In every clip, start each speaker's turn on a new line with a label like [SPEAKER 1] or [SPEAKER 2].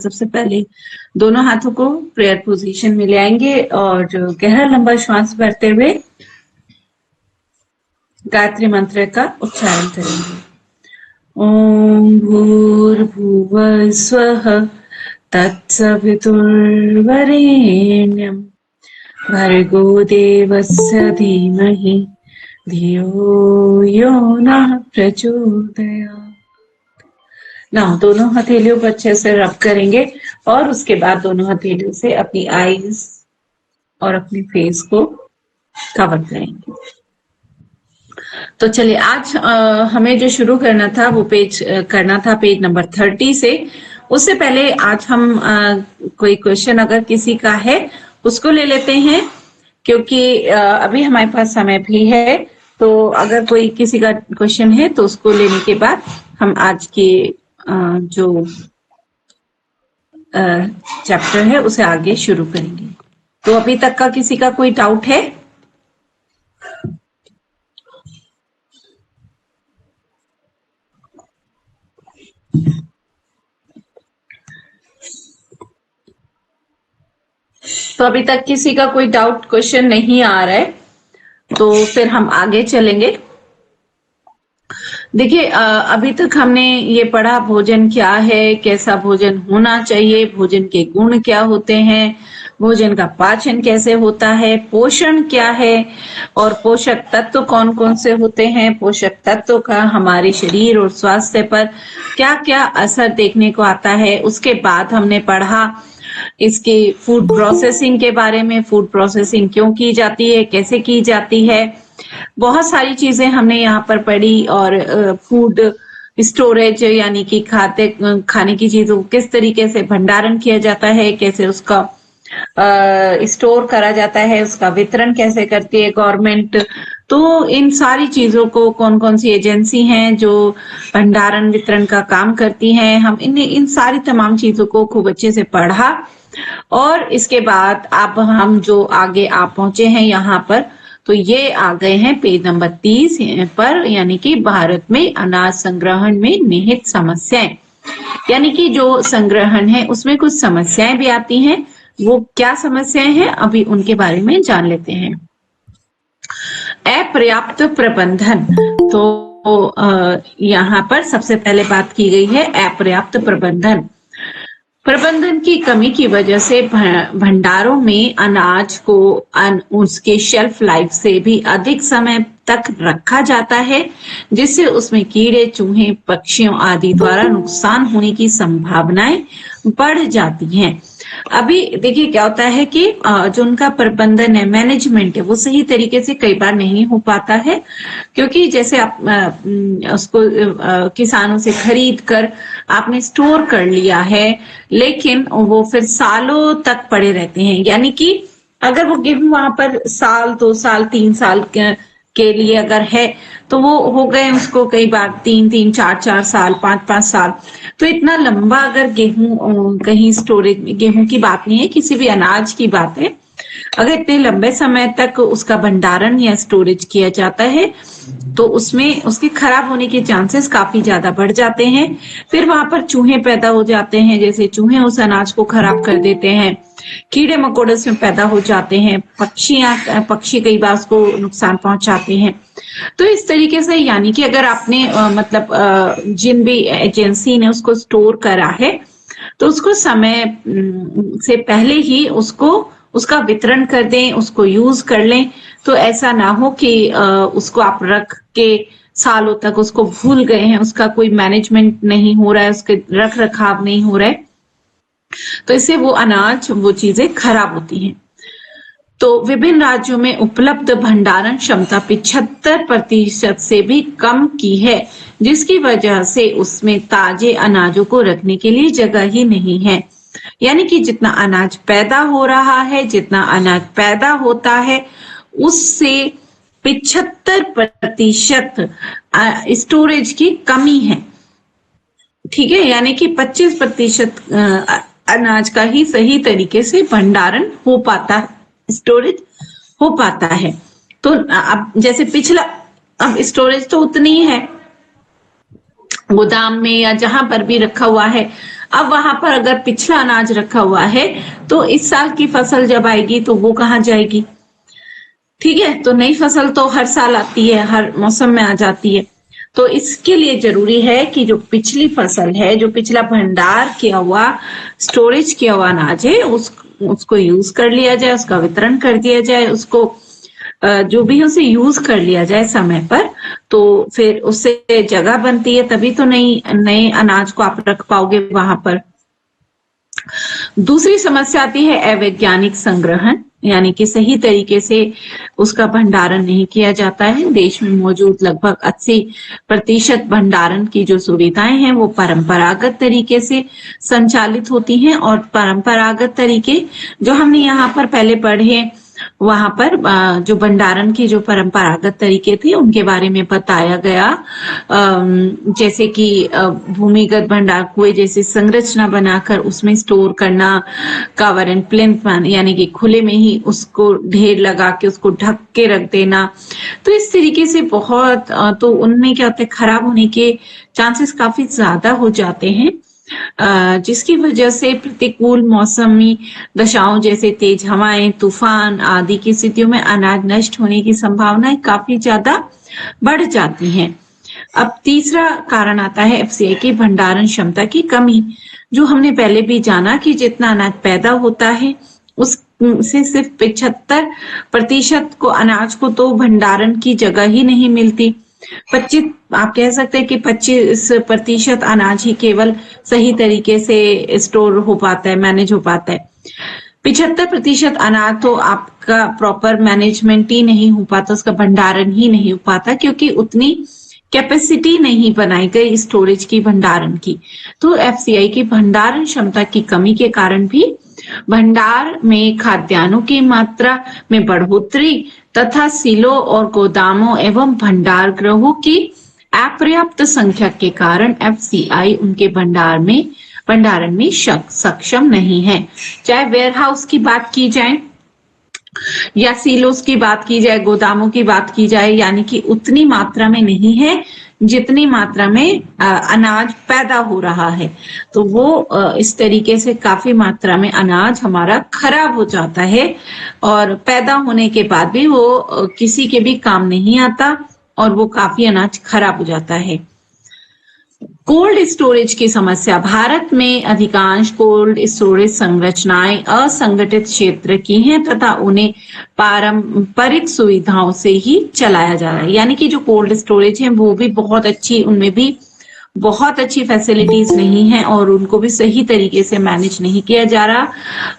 [SPEAKER 1] सबसे पहले दोनों हाथों को प्रेयर पोजीशन में ले आएंगे और गहरा लंबा श्वास भरते हुए गायत्री मंत्र का उच्चारण करेंगे। ओम भूर्भुवः स्वः तत्सवितुर्वरेण्यं भर्गो देवस्य धीमहि धियो यो नः प्रचोदयात्। ना दोनों हथेलियों को अच्छे से रब करेंगे और उसके बाद दोनों हथेलियों से अपनी आईज और अपनी फेस को कवर करेंगे। तो चलिए आज हमें जो शुरू करना था वो पेज नंबर 30 से। उससे पहले आज हम कोई क्वेश्चन अगर किसी का है उसको ले लेते हैं, क्योंकि अभी हमारे पास समय भी है। तो अगर कोई किसी का क्वेश्चन है तो उसको लेने के बाद हम आज के जो चैप्टर है उसे आगे शुरू करेंगे। तो अभी तक का किसी का कोई डाउट है? तो अभी तक किसी का कोई डाउट क्वेश्चन नहीं आ रहा है, तो फिर हम आगे चलेंगे। देखिए अभी तक हमने ये पढ़ा भोजन क्या है, कैसा भोजन होना चाहिए, भोजन के गुण क्या होते हैं, भोजन का पाचन कैसे होता है, पोषण क्या है और पोषक तत्व कौन कौन से होते हैं, पोषक तत्व का हमारे शरीर और स्वास्थ्य पर क्या क्या असर देखने को आता है। उसके बाद हमने पढ़ा इसकी फूड प्रोसेसिंग के बारे में, फूड प्रोसेसिंग क्यों की जाती है, कैसे की जाती है, बहुत सारी चीजें हमने यहाँ पर पढ़ी। और फूड स्टोरेज यानी कि खाने की चीजों को किस तरीके से भंडारण किया जाता है, कैसे उसका स्टोर करा जाता है, उसका वितरण कैसे करती है गवर्नमेंट। तो इन सारी चीजों को कौन कौन सी एजेंसी हैं जो भंडारण वितरण का काम करती हैं, हम इन सारी तमाम चीजों को खूब अच्छे से पढ़ा। और इसके बाद अब हम जो आगे आप पहुंचे हैं यहाँ पर, तो ये आ गए हैं पेज नंबर 30 पर, यानी कि भारत में अनाज संग्रहण में निहित समस्याएं। यानी कि जो संग्रहण है उसमें कुछ समस्याएं भी आती हैं। वो क्या समस्याएं हैं अभी उनके बारे में जान लेते हैं। अपर्याप्त प्रबंधन। तो यहाँ पर सबसे पहले बात की गई है अपर्याप्त प्रबंधन की कमी की वजह से भंडारों में अनाज को उसके शेल्फ लाइफ से भी अधिक समय तक रखा जाता है, जिससे उसमें कीड़े, चूहे, पक्षियों आदि द्वारा नुकसान होने की संभावनाएं बढ़ जाती हैं। अभी देखिए क्या होता है कि जो उनका प्रबंधन है, मैनेजमेंट है, वो सही तरीके से कई बार नहीं हो पाता है, क्योंकि जैसे आप उसको किसानों से खरीद कर आपने स्टोर कर लिया है, लेकिन वो फिर सालों तक पड़े रहते हैं। यानी कि अगर वो गेहूं वहां पर साल, 2 साल, 3 साल के लिए अगर है तो वो हो गए उसको कई बार 3-3, 4-4 साल, 5-5 साल। तो इतना लंबा अगर गेहूं कहीं स्टोरेज में, गेहूं की बात नहीं है, किसी भी अनाज की बात है, अगर इतने लंबे समय तक उसका भंडारण या स्टोरेज किया जाता है तो उसमें उसके खराब होने के चांसेस काफी ज्यादा बढ़ जाते हैं। फिर वहां पर चूहे पैदा हो जाते हैं, जैसे चूहे उस अनाज को खराब कर देते हैं, कीड़े मकोड़े उसमें पैदा हो जाते हैं, पक्षी कई बार उसको नुकसान पहुंचाते हैं। तो इस तरीके से यानी कि अगर आपने जिन भी एजेंसी ने उसको स्टोर करा है तो उसको समय से पहले ही उसका वितरण कर दें, उसको यूज कर लें। तो ऐसा ना हो कि उसको आप रख के सालों तक उसको भूल गए हैं, उसका कोई मैनेजमेंट नहीं हो रहा है, उसके रख रखाव नहीं हो रहा है, तो इससे वो अनाज, वो चीजें खराब होती हैं। तो विभिन्न राज्यों में उपलब्ध भंडारण क्षमता 75% से भी कम की है, जिसकी वजह से उसमें ताजे अनाजों को रखने के लिए जगह ही नहीं है। यानी कि जितना अनाज पैदा हो रहा है, जितना अनाज पैदा होता है, उससे 75% स्टोरेज की कमी है। ठीक है, यानी कि 25% अनाज का ही सही तरीके से भंडारण हो पाता है, स्टोरेज हो पाता है। तो अब जैसे पिछला, अब स्टोरेज तो उतनी है गोदाम में या जहां पर भी रखा हुआ है, अब वहां पर अगर पिछला अनाज रखा हुआ है तो इस साल की फसल जब आएगी तो वो कहाँ जाएगी? ठीक है, तो नई फसल तो हर साल आती है, हर मौसम में आ जाती है। तो इसके लिए जरूरी है कि जो पिछली फसल है, जो पिछला भंडार किया हुआ, स्टोरेज किया हुआ अनाज है, उसको यूज कर लिया जाए, उसका वितरण कर दिया जाए, उसको जो भी उसे यूज कर लिया जाए समय पर, तो फिर उससे जगह बनती है, तभी तो नए अनाज को आप रख पाओगे वहां पर। दूसरी समस्या आती है अवैज्ञानिक संग्रहण, यानी कि सही तरीके से उसका भंडारण नहीं किया जाता है। देश में मौजूद लगभग 80% भंडारण की जो सुविधाएं हैं वो परंपरागत तरीके से संचालित होती हैं, और परंपरागत तरीके जो हमने यहाँ पर पहले पढ़े, वहां पर जो भंडारण की जो परंपरागत तरीके थे उनके बारे में बताया गया, जैसे कि भूमिगत भंडार, कुएं जैसी संरचना बनाकर उसमें स्टोर करना, कवर एंड प्लिंथ यानी कि खुले में ही उसको ढेर लगा के उसको ढक के रख देना। तो इस तरीके से बहुत तो उनमें क्या होता है, खराब होने के चांसेस काफी ज्यादा हो जाते हैं, जिसकी वजह से प्रतिकूल मौसमी दशाओं जैसे तेज हवाएं, तूफान आदि की स्थितियों में अनाज नष्ट होने की संभावनाएं काफी ज्यादा बढ़ जाती हैं। अब तीसरा कारण आता है एफसीआई की भंडारण क्षमता की कमी। जो हमने पहले भी जाना कि जितना अनाज पैदा होता है उससे सिर्फ 75% को अनाज को तो भंडारण की जगह ही नहीं मिलती। 25 आप कह सकते हैं कि 25% अनाज ही केवल सही तरीके से स्टोर हो पाता है, मैनेज हो पाता है। 75% अनाज तो आपका प्रॉपर मैनेजमेंट ही नहीं हो पाता, उसका भंडारण ही नहीं हो पाता, क्योंकि उतनी कैपेसिटी नहीं बनाई गई स्टोरेज की, भंडारण की। तो एफसीआई की भंडारण क्षमता की कमी के कारण भी भंडार में खाद्यान्नों की मात्रा में बढ़ोतरी तथा सीलों और गोदामों एवं भंडार गृहों की अपर्याप्त संख्या के कारण एफसीआई उनके भंडारण में सक्षम नहीं है। चाहे वेयर हाउस की बात की जाए या सीलोस की बात की जाए, गोदामों की बात की जाए, यानी कि उतनी मात्रा में नहीं है जितनी मात्रा में अनाज पैदा हो रहा है। तो वो इस तरीके से काफी मात्रा में अनाज हमारा खराब हो जाता है, और पैदा होने के बाद भी वो किसी के भी काम नहीं आता, और वो काफी अनाज खराब हो जाता है। कोल्ड स्टोरेज की समस्या। भारत में अधिकांश कोल्ड स्टोरेज संरचनाएं असंगठित क्षेत्र की हैं तथा उन्हें पारंपरिक सुविधाओं से ही चलाया जा रहा है। यानी कि जो कोल्ड स्टोरेज है वो भी बहुत अच्छी, उनमें भी बहुत अच्छी फैसिलिटीज नहीं है, और उनको भी सही तरीके से मैनेज नहीं किया जा रहा,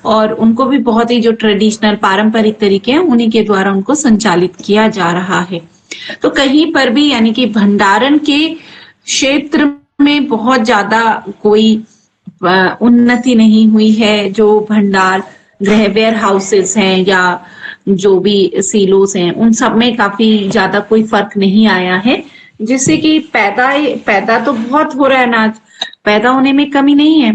[SPEAKER 1] और उनको भी बहुत ही जो ट्रेडिशनल पारंपरिक तरीके हैं उन्हीं के द्वारा उनको संचालित किया जा रहा है। तो कहीं पर भी यानी कि भंडारण के क्षेत्र में बहुत ज्यादा कोई उन्नति नहीं हुई है। जो भंडार गृह वेयर हाउसेस हैं या जो भी सीलोस हैं उन सब में काफी ज्यादा कोई फर्क नहीं आया है, जिससे कि पैदा तो बहुत हो रहा है, अनाज पैदा होने में कमी नहीं है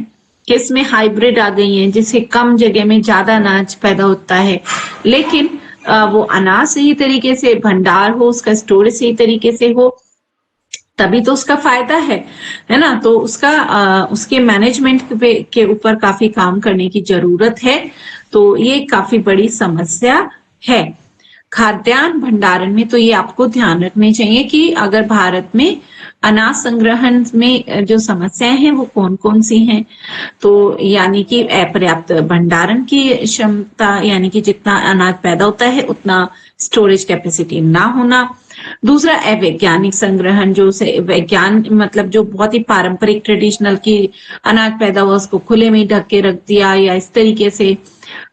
[SPEAKER 1] कि इसमें हाइब्रिड आ गई हैं जिससे कम जगह में ज्यादा अनाज पैदा होता है, लेकिन वो अनाज सही तरीके से भंडार हो, उसका स्टोरेज सही तरीके से हो, तभी तो उसका फायदा है ना। तो उसके मैनेजमेंट के ऊपर काफी काम करने की जरूरत है। तो ये काफी बड़ी समस्या है खाद्यान्न भंडारण में। तो ये आपको ध्यान रखने चाहिए कि अगर भारत में अनाज संग्रहण में जो समस्याएं हैं वो कौन कौन सी हैं। तो यानी कि अपर्याप्त भंडारण की क्षमता, यानी कि जितना अनाज पैदा होता है उतना स्टोरेज कैपेसिटी ना होना। दूसरा अवैज्ञानिक संग्रहण, जो वैज्ञान मतलब जो बहुत ही पारंपरिक ट्रेडिशनल की अनाज पैदा हुआ उसको खुले में ढक के रख दिया, या इस तरीके से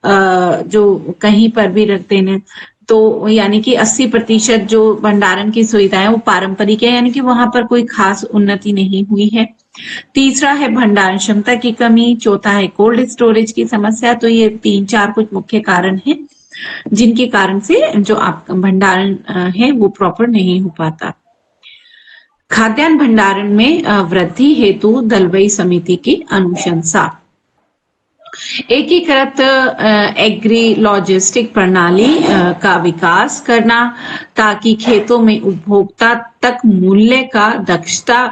[SPEAKER 1] जो कहीं पर भी रख देने, तो यानी कि 80% जो भंडारण की सुविधाएं वो पारंपरिक है, यानी कि वहां पर कोई खास उन्नति नहीं हुई है। तीसरा है भंडारण क्षमता की कमी। चौथा है कोल्ड स्टोरेज की समस्या। तो ये 3-4 कुछ मुख्य कारण हैं जिनके कारण से जो आपका भंडारण है वो प्रॉपर नहीं हो पाता। खाद्यान्न भंडारण में वृद्धि हेतु दलबई समिति की अनुशंसा। एकीकृत एग्री लॉजिस्टिक प्रणाली का विकास करना ताकि खेतों में उपभोक्ता तक मूल्य का दक्षता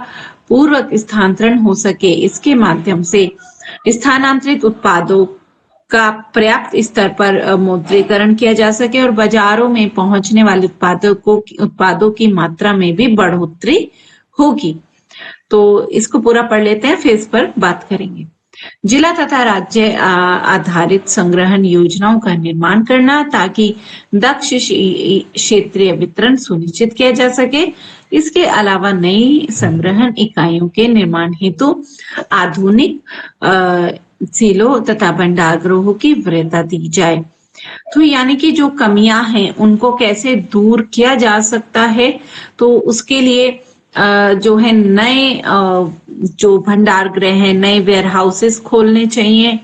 [SPEAKER 1] पूर्वक स्थानांतरण हो सके, इसके माध्यम से स्थानांतरित उत्पादों का पर्याप्त स्तर पर मुद्रीकरण किया जा सके और बाजारों में पहुंचने वाले उत्पादों की मात्रा में भी बढ़ोतरी होगी। तो इसको पूरा पढ़ लेते हैं, फिर इस पर बात करेंगे। जिला तथा राज्य आधारित संग्रहण योजनाओं का निर्माण करना ताकि दक्ष क्षेत्रीय वितरण सुनिश्चित किया जा सके। इसके अलावा नई संग्रहण इकाइयों के निर्माण हेतु आधुनिक सीलों तथा भंडारगृहों की वरीयता दी जाए। तो यानी कि जो कमियां हैं उनको कैसे दूर किया जा सकता है, तो उसके लिए जो है नए जो भंडार गृह है, नए वेयर हाउसेस खोलने चाहिए,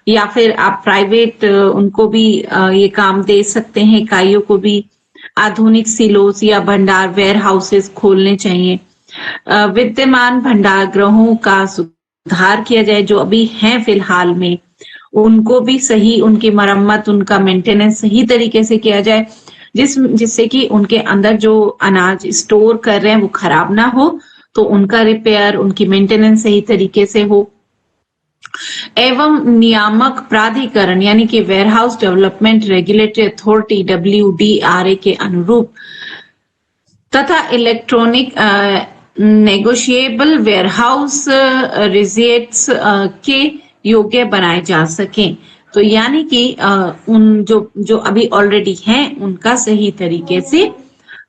[SPEAKER 1] या फिर आप प्राइवेट उनको भी ये काम दे सकते हैं, इकाइयों को भी आधुनिक सिलोस या भंडार वेयर हाउसेस खोलने चाहिए। विद्यमान भंडार गृहों का सुधार किया जाए, जो अभी हैं फिलहाल में उनको भी सही, उनकी मरम्मत, उनका मेंटेनेंस सही तरीके से किया जाए, जिससे कि उनके अंदर जो अनाज स्टोर कर रहे हैं वो खराब ना हो, तो उनका रिपेयर, उनकी मेंटेनेंस सही तरीके से हो। एवं नियामक प्राधिकरण यानी कि warehouse development regulatory authority WDRA के अनुरूप तथा इलेक्ट्रॉनिक नेगोशिएबल वेयरहाउस रिजेट्स के योग्य बनाए जा सकें। तो यानी कि उन जो अभी ऑलरेडी हैं उनका सही तरीके से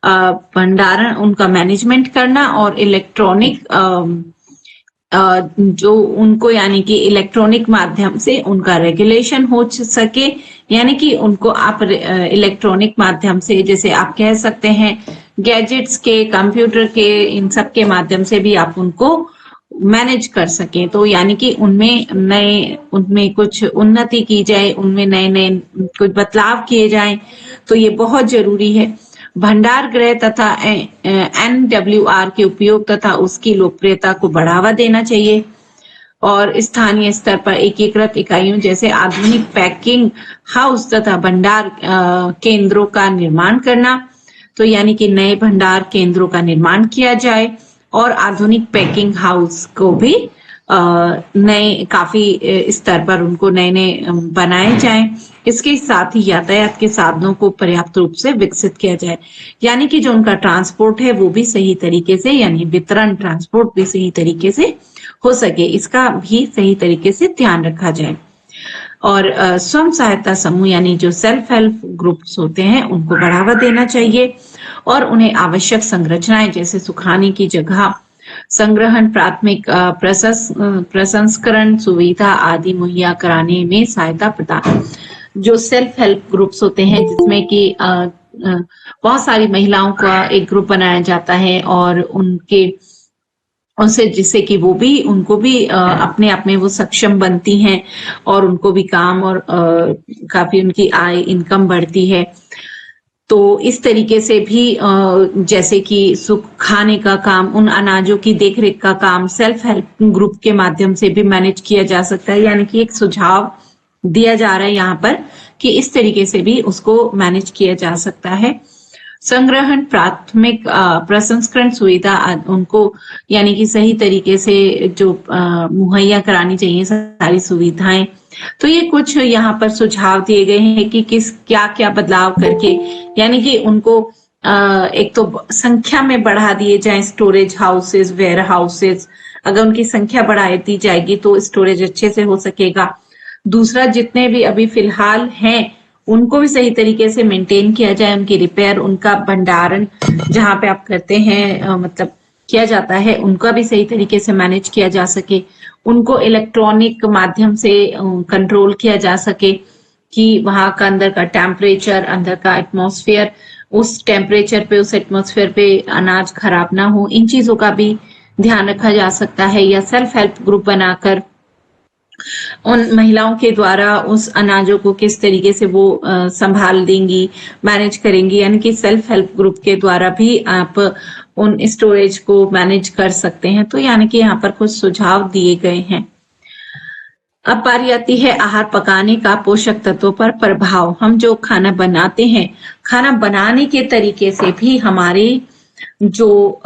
[SPEAKER 1] भंडारण, उनका मैनेजमेंट करना, और इलेक्ट्रॉनिक जो उनको यानी कि इलेक्ट्रॉनिक माध्यम से उनका रेगुलेशन हो सके, यानी कि उनको आप इलेक्ट्रॉनिक माध्यम से, जैसे आप कह सकते हैं गैजेट्स के, कंप्यूटर के, इन सब के माध्यम से भी आप उनको मैनेज कर सकें। तो यानी कि उनमें कुछ उन्नति की जाए, उनमें नए कुछ बदलाव किए जाएं, तो ये बहुत जरूरी है। भंडार गृह तथा NWR के उपयोग तथा उसकी लोकप्रियता को बढ़ावा देना चाहिए और स्थानीय स्तर पर एकीकृत इकाइयों जैसे आधुनिक पैकिंग हाउस तथा भंडार केंद्रों का निर्माण करना। तो यानी कि नए भंडार केंद्रों का निर्माण किया जाए और आधुनिक पैकिंग हाउस को भी नए काफी स्तर पर उनको नए बनाए जाएं। इसके साथ ही यातायात के साधनों को पर्याप्त रूप से विकसित किया जाए, यानी कि जो उनका ट्रांसपोर्ट है वो भी सही तरीके से, यानी वितरण ट्रांसपोर्ट भी सही तरीके से हो सके, इसका भी सही तरीके से ध्यान रखा जाए। और स्वयं सहायता समूह यानी जो सेल्फ हेल्प ग्रुप्स होते हैं उनको बढ़ावा देना चाहिए और उन्हें आवश्यक संरचनाएं जैसे सुखाने की जगह, संग्रहण, प्राथमिक प्रसंस्करण सुविधा आदि मुहैया कराने में सहायता प्रदान। जो सेल्फ हेल्प ग्रुप्स होते हैं जिसमें कि बहुत सारी महिलाओं का एक ग्रुप बनाया जाता है और उनसे जिससे कि वो भी, उनको भी अपने आप में वो सक्षम बनती हैं और उनको भी काम और काफी उनकी आय, इनकम बढ़ती है। तो इस तरीके से भी जैसे कि सुखाने का काम, उन अनाजों की देखरेख का काम सेल्फ हेल्प ग्रुप के माध्यम से भी मैनेज किया जा सकता है, यानी कि एक सुझाव दिया जा रहा है यहाँ पर कि इस तरीके से भी उसको मैनेज किया जा सकता है। संग्रहण, प्राथमिक प्रसंस्करण सुविधा उनको यानी कि सही तरीके से जो मुहैया करानी चाहिए सारी सुविधाएं। तो ये कुछ यहाँ पर सुझाव दिए गए हैं कि क्या क्या बदलाव करके, यानी कि उनको एक तो संख्या में बढ़ा दिए जाए स्टोरेज हाउसेस, वेयर हाउसेस, अगर उनकी संख्या बढ़ा दी जाएगी तो स्टोरेज अच्छे से हो सकेगा। दूसरा, जितने भी अभी फिलहाल हैं उनको भी सही तरीके से मेंटेन किया जाए, उनकी रिपेयर, उनका भंडारण जहाँ पे आप करते हैं मतलब किया जाता है, उनका भी सही तरीके से मैनेज किया जा सके। उनको इलेक्ट्रॉनिक माध्यम से कंट्रोल किया जा सके कि वहां का अंदर का टेम्परेचर, अंदर का एटमॉस्फेयर, उस टेम्परेचर पे, उस एटमॉस्फेयर पे अनाज खराब ना हो, इन चीजों का भी ध्यान रखा जा सकता है। या सेल्फ हेल्प ग्रुप बनाकर उन महिलाओं के द्वारा उस अनाजों को किस तरीके से वो संभाल देंगी, मैनेज करेंगी, यानी कि सेल्फ हेल्प ग्रुप के द्वारा भी आप उन स्टोरेज को मैनेज कर सकते हैं। तो यानी कि यहाँ पर कुछ सुझाव दिए गए हैं। अब बारी आती है आहार पकाने का पोषक तत्वों पर प्रभाव। हम जो खाना बनाते हैं, खाना बनाने के तरीके से भी हमारे जो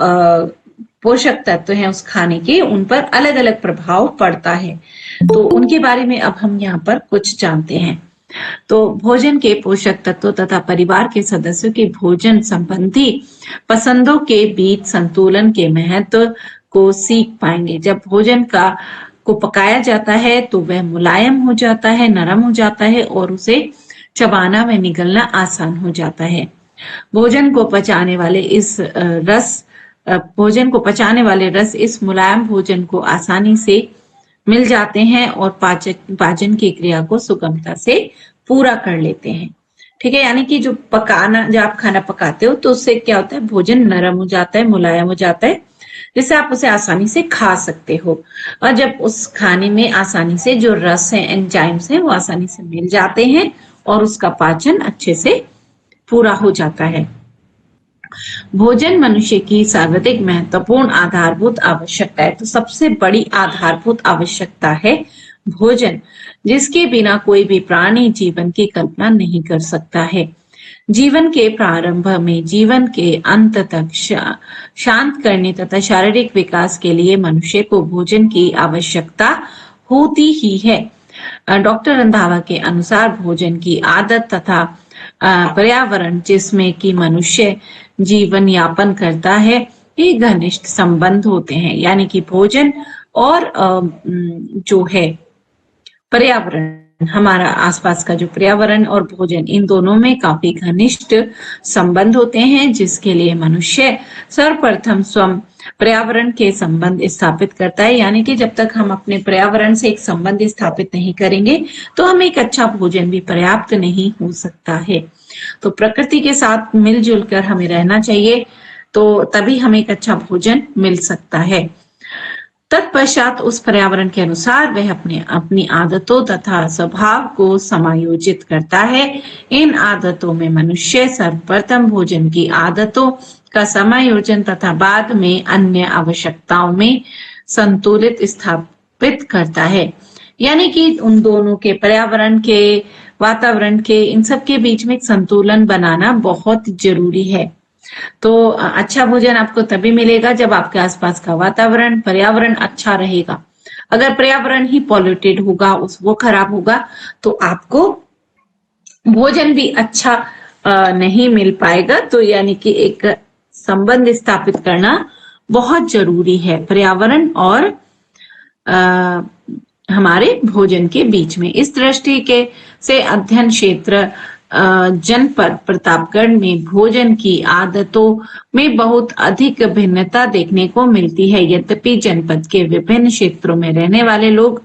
[SPEAKER 1] पोषक तत्व हैं उस खाने के, उन पर अलग अलग प्रभाव पड़ता है। तो उनके बारे में अब हम यहाँ पर कुछ जानते हैं। तो भोजन के पोषक तत्वों तथा परिवार के सदस्यों के भोजन संबंधी पसंदों के बीच संतुलन के महत्व को सीख पाएंगे। जब भोजन को पकाया जाता है तो वह मुलायम हो जाता है, नरम हो जाता है और उसे चबाना व निगलना आसान हो जाता है। भोजन को पचाने वाले रस इस मुलायम भोजन को आसानी से मिल जाते हैं और पाचन की क्रिया को सुगमता से पूरा कर लेते हैं। ठीक है, यानी कि जब आप खाना पकाते हो तो उससे क्या होता है, भोजन नरम हो जाता है, मुलायम हो जाता है, जिससे आप उसे आसानी से खा सकते हो। और जब उस खाने में आसानी से जो रस है, एंजाइम्स हैं, वो आसानी से मिल जाते हैं और उसका पाचन अच्छे से पूरा हो जाता है। भोजन मनुष्य की सर्वाधिक महत्वपूर्ण आधारभूत आवश्यकता है। तो सबसे बड़ी आधारभूत आवश्यकता है भोजन, जिसके बिना कोई भी प्राणी जीवन की कल्पना नहीं कर सकता है। जीवन के प्रारंभ में जीवन के अंत तक शांत करने तथा शारीरिक विकास के लिए मनुष्य को भोजन की आवश्यकता होती ही है। डॉक्टर रंधावा के अनुसार भोजन की आदत तथा पर्यावरण जिसमें कि मनुष्य जीवन यापन करता है, ये घनिष्ठ संबंध होते हैं। यानी कि भोजन और जो है पर्यावरण, हमारा आसपास का जो पर्यावरण और भोजन, इन दोनों में काफी घनिष्ठ संबंध होते हैं, जिसके लिए मनुष्य सर्वप्रथम स्वयं पर्यावरण के संबंध स्थापित करता है। यानी कि जब तक हम अपने पर्यावरण से एक संबंध स्थापित नहीं करेंगे तो हमें एक अच्छा भोजन भी पर्याप्त नहीं हो सकता है। तो प्रकृति के साथ मिलजुल कर हमें रहना चाहिए, तो तभी हमें एक अच्छा भोजन मिल सकता है। तत्पश्चात उस पर्यावरण के अनुसार वह अपनी आदतों तथा स्वभाव को समायोजित करता है। इन आदतों में मनुष्य सर्वप्रथम भोजन की आदतों का समायोजन तथा बाद में अन्य आवश्यकताओं में संतुलित स्थापित करता है। यानी कि उन दोनों के, पर्यावरण के, वातावरण के, इन सब के बीच में एक संतुलन बनाना बहुत जरूरी है। तो अच्छा भोजन आपको तभी मिलेगा जब आपके आसपास का वातावरण, पर्यावरण अच्छा रहेगा। अगर पर्यावरण ही पॉल्यूटेड होगा, वो खराब होगा, तो आपको भोजन भी अच्छा नहीं मिल पाएगा। तो यानी कि एक संबंध स्थापित करना बहुत जरूरी है पर्यावरण और हमारे भोजन के बीच में। इस दृष्टि के से अध्ययन क्षेत्र जनपद प्रतापगढ़ में भोजन की आदतों में बहुत अधिक भिन्नता देखने को मिलती है। यद्यपि जनपद के विभिन्न क्षेत्रों में रहने वाले लोग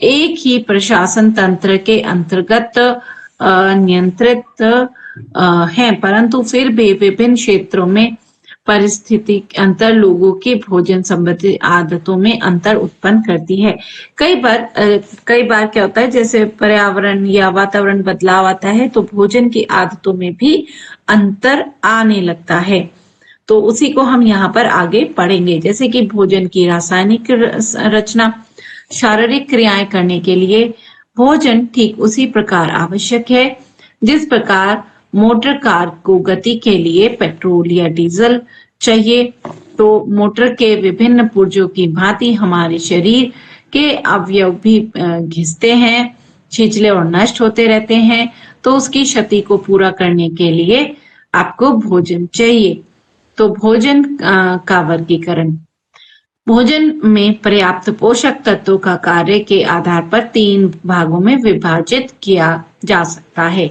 [SPEAKER 1] एक ही प्रशासन तंत्र के अंतर्गत नियंत्रित हैं, परंतु फिर भी विभिन्न क्षेत्रों में परिस्थिति अंतर लोगों की भोजन संबंधी आदतों में अंतर उत्पन्न करती है। कई बार क्या होता है, जैसे पर्यावरण या वातावरण बदलाव आता है तो भोजन की आदतों में भी अंतर आने लगता है। तो उसी को हम यहाँ पर आगे पढ़ेंगे। जैसे कि भोजन की रासायनिक रचना, शारीरिक क्रियाएं करने के लिए भोजन ठीक उसी प्रकार आवश्यक है जिस प्रकार मोटर कार को गति के लिए पेट्रोल या डीजल चाहिए। तो मोटर के विभिन्न पुर्जों की भांति हमारे शरीर के अवयव भी घिसते हैं, छिछले और नष्ट होते रहते हैं। तो उसकी क्षति को पूरा करने के लिए आपको भोजन चाहिए। तो भोजन का वर्गीकरण, भोजन में पर्याप्त पोषक तत्वों का कार्य के आधार पर 3 भागों में विभाजित किया जा सकता है।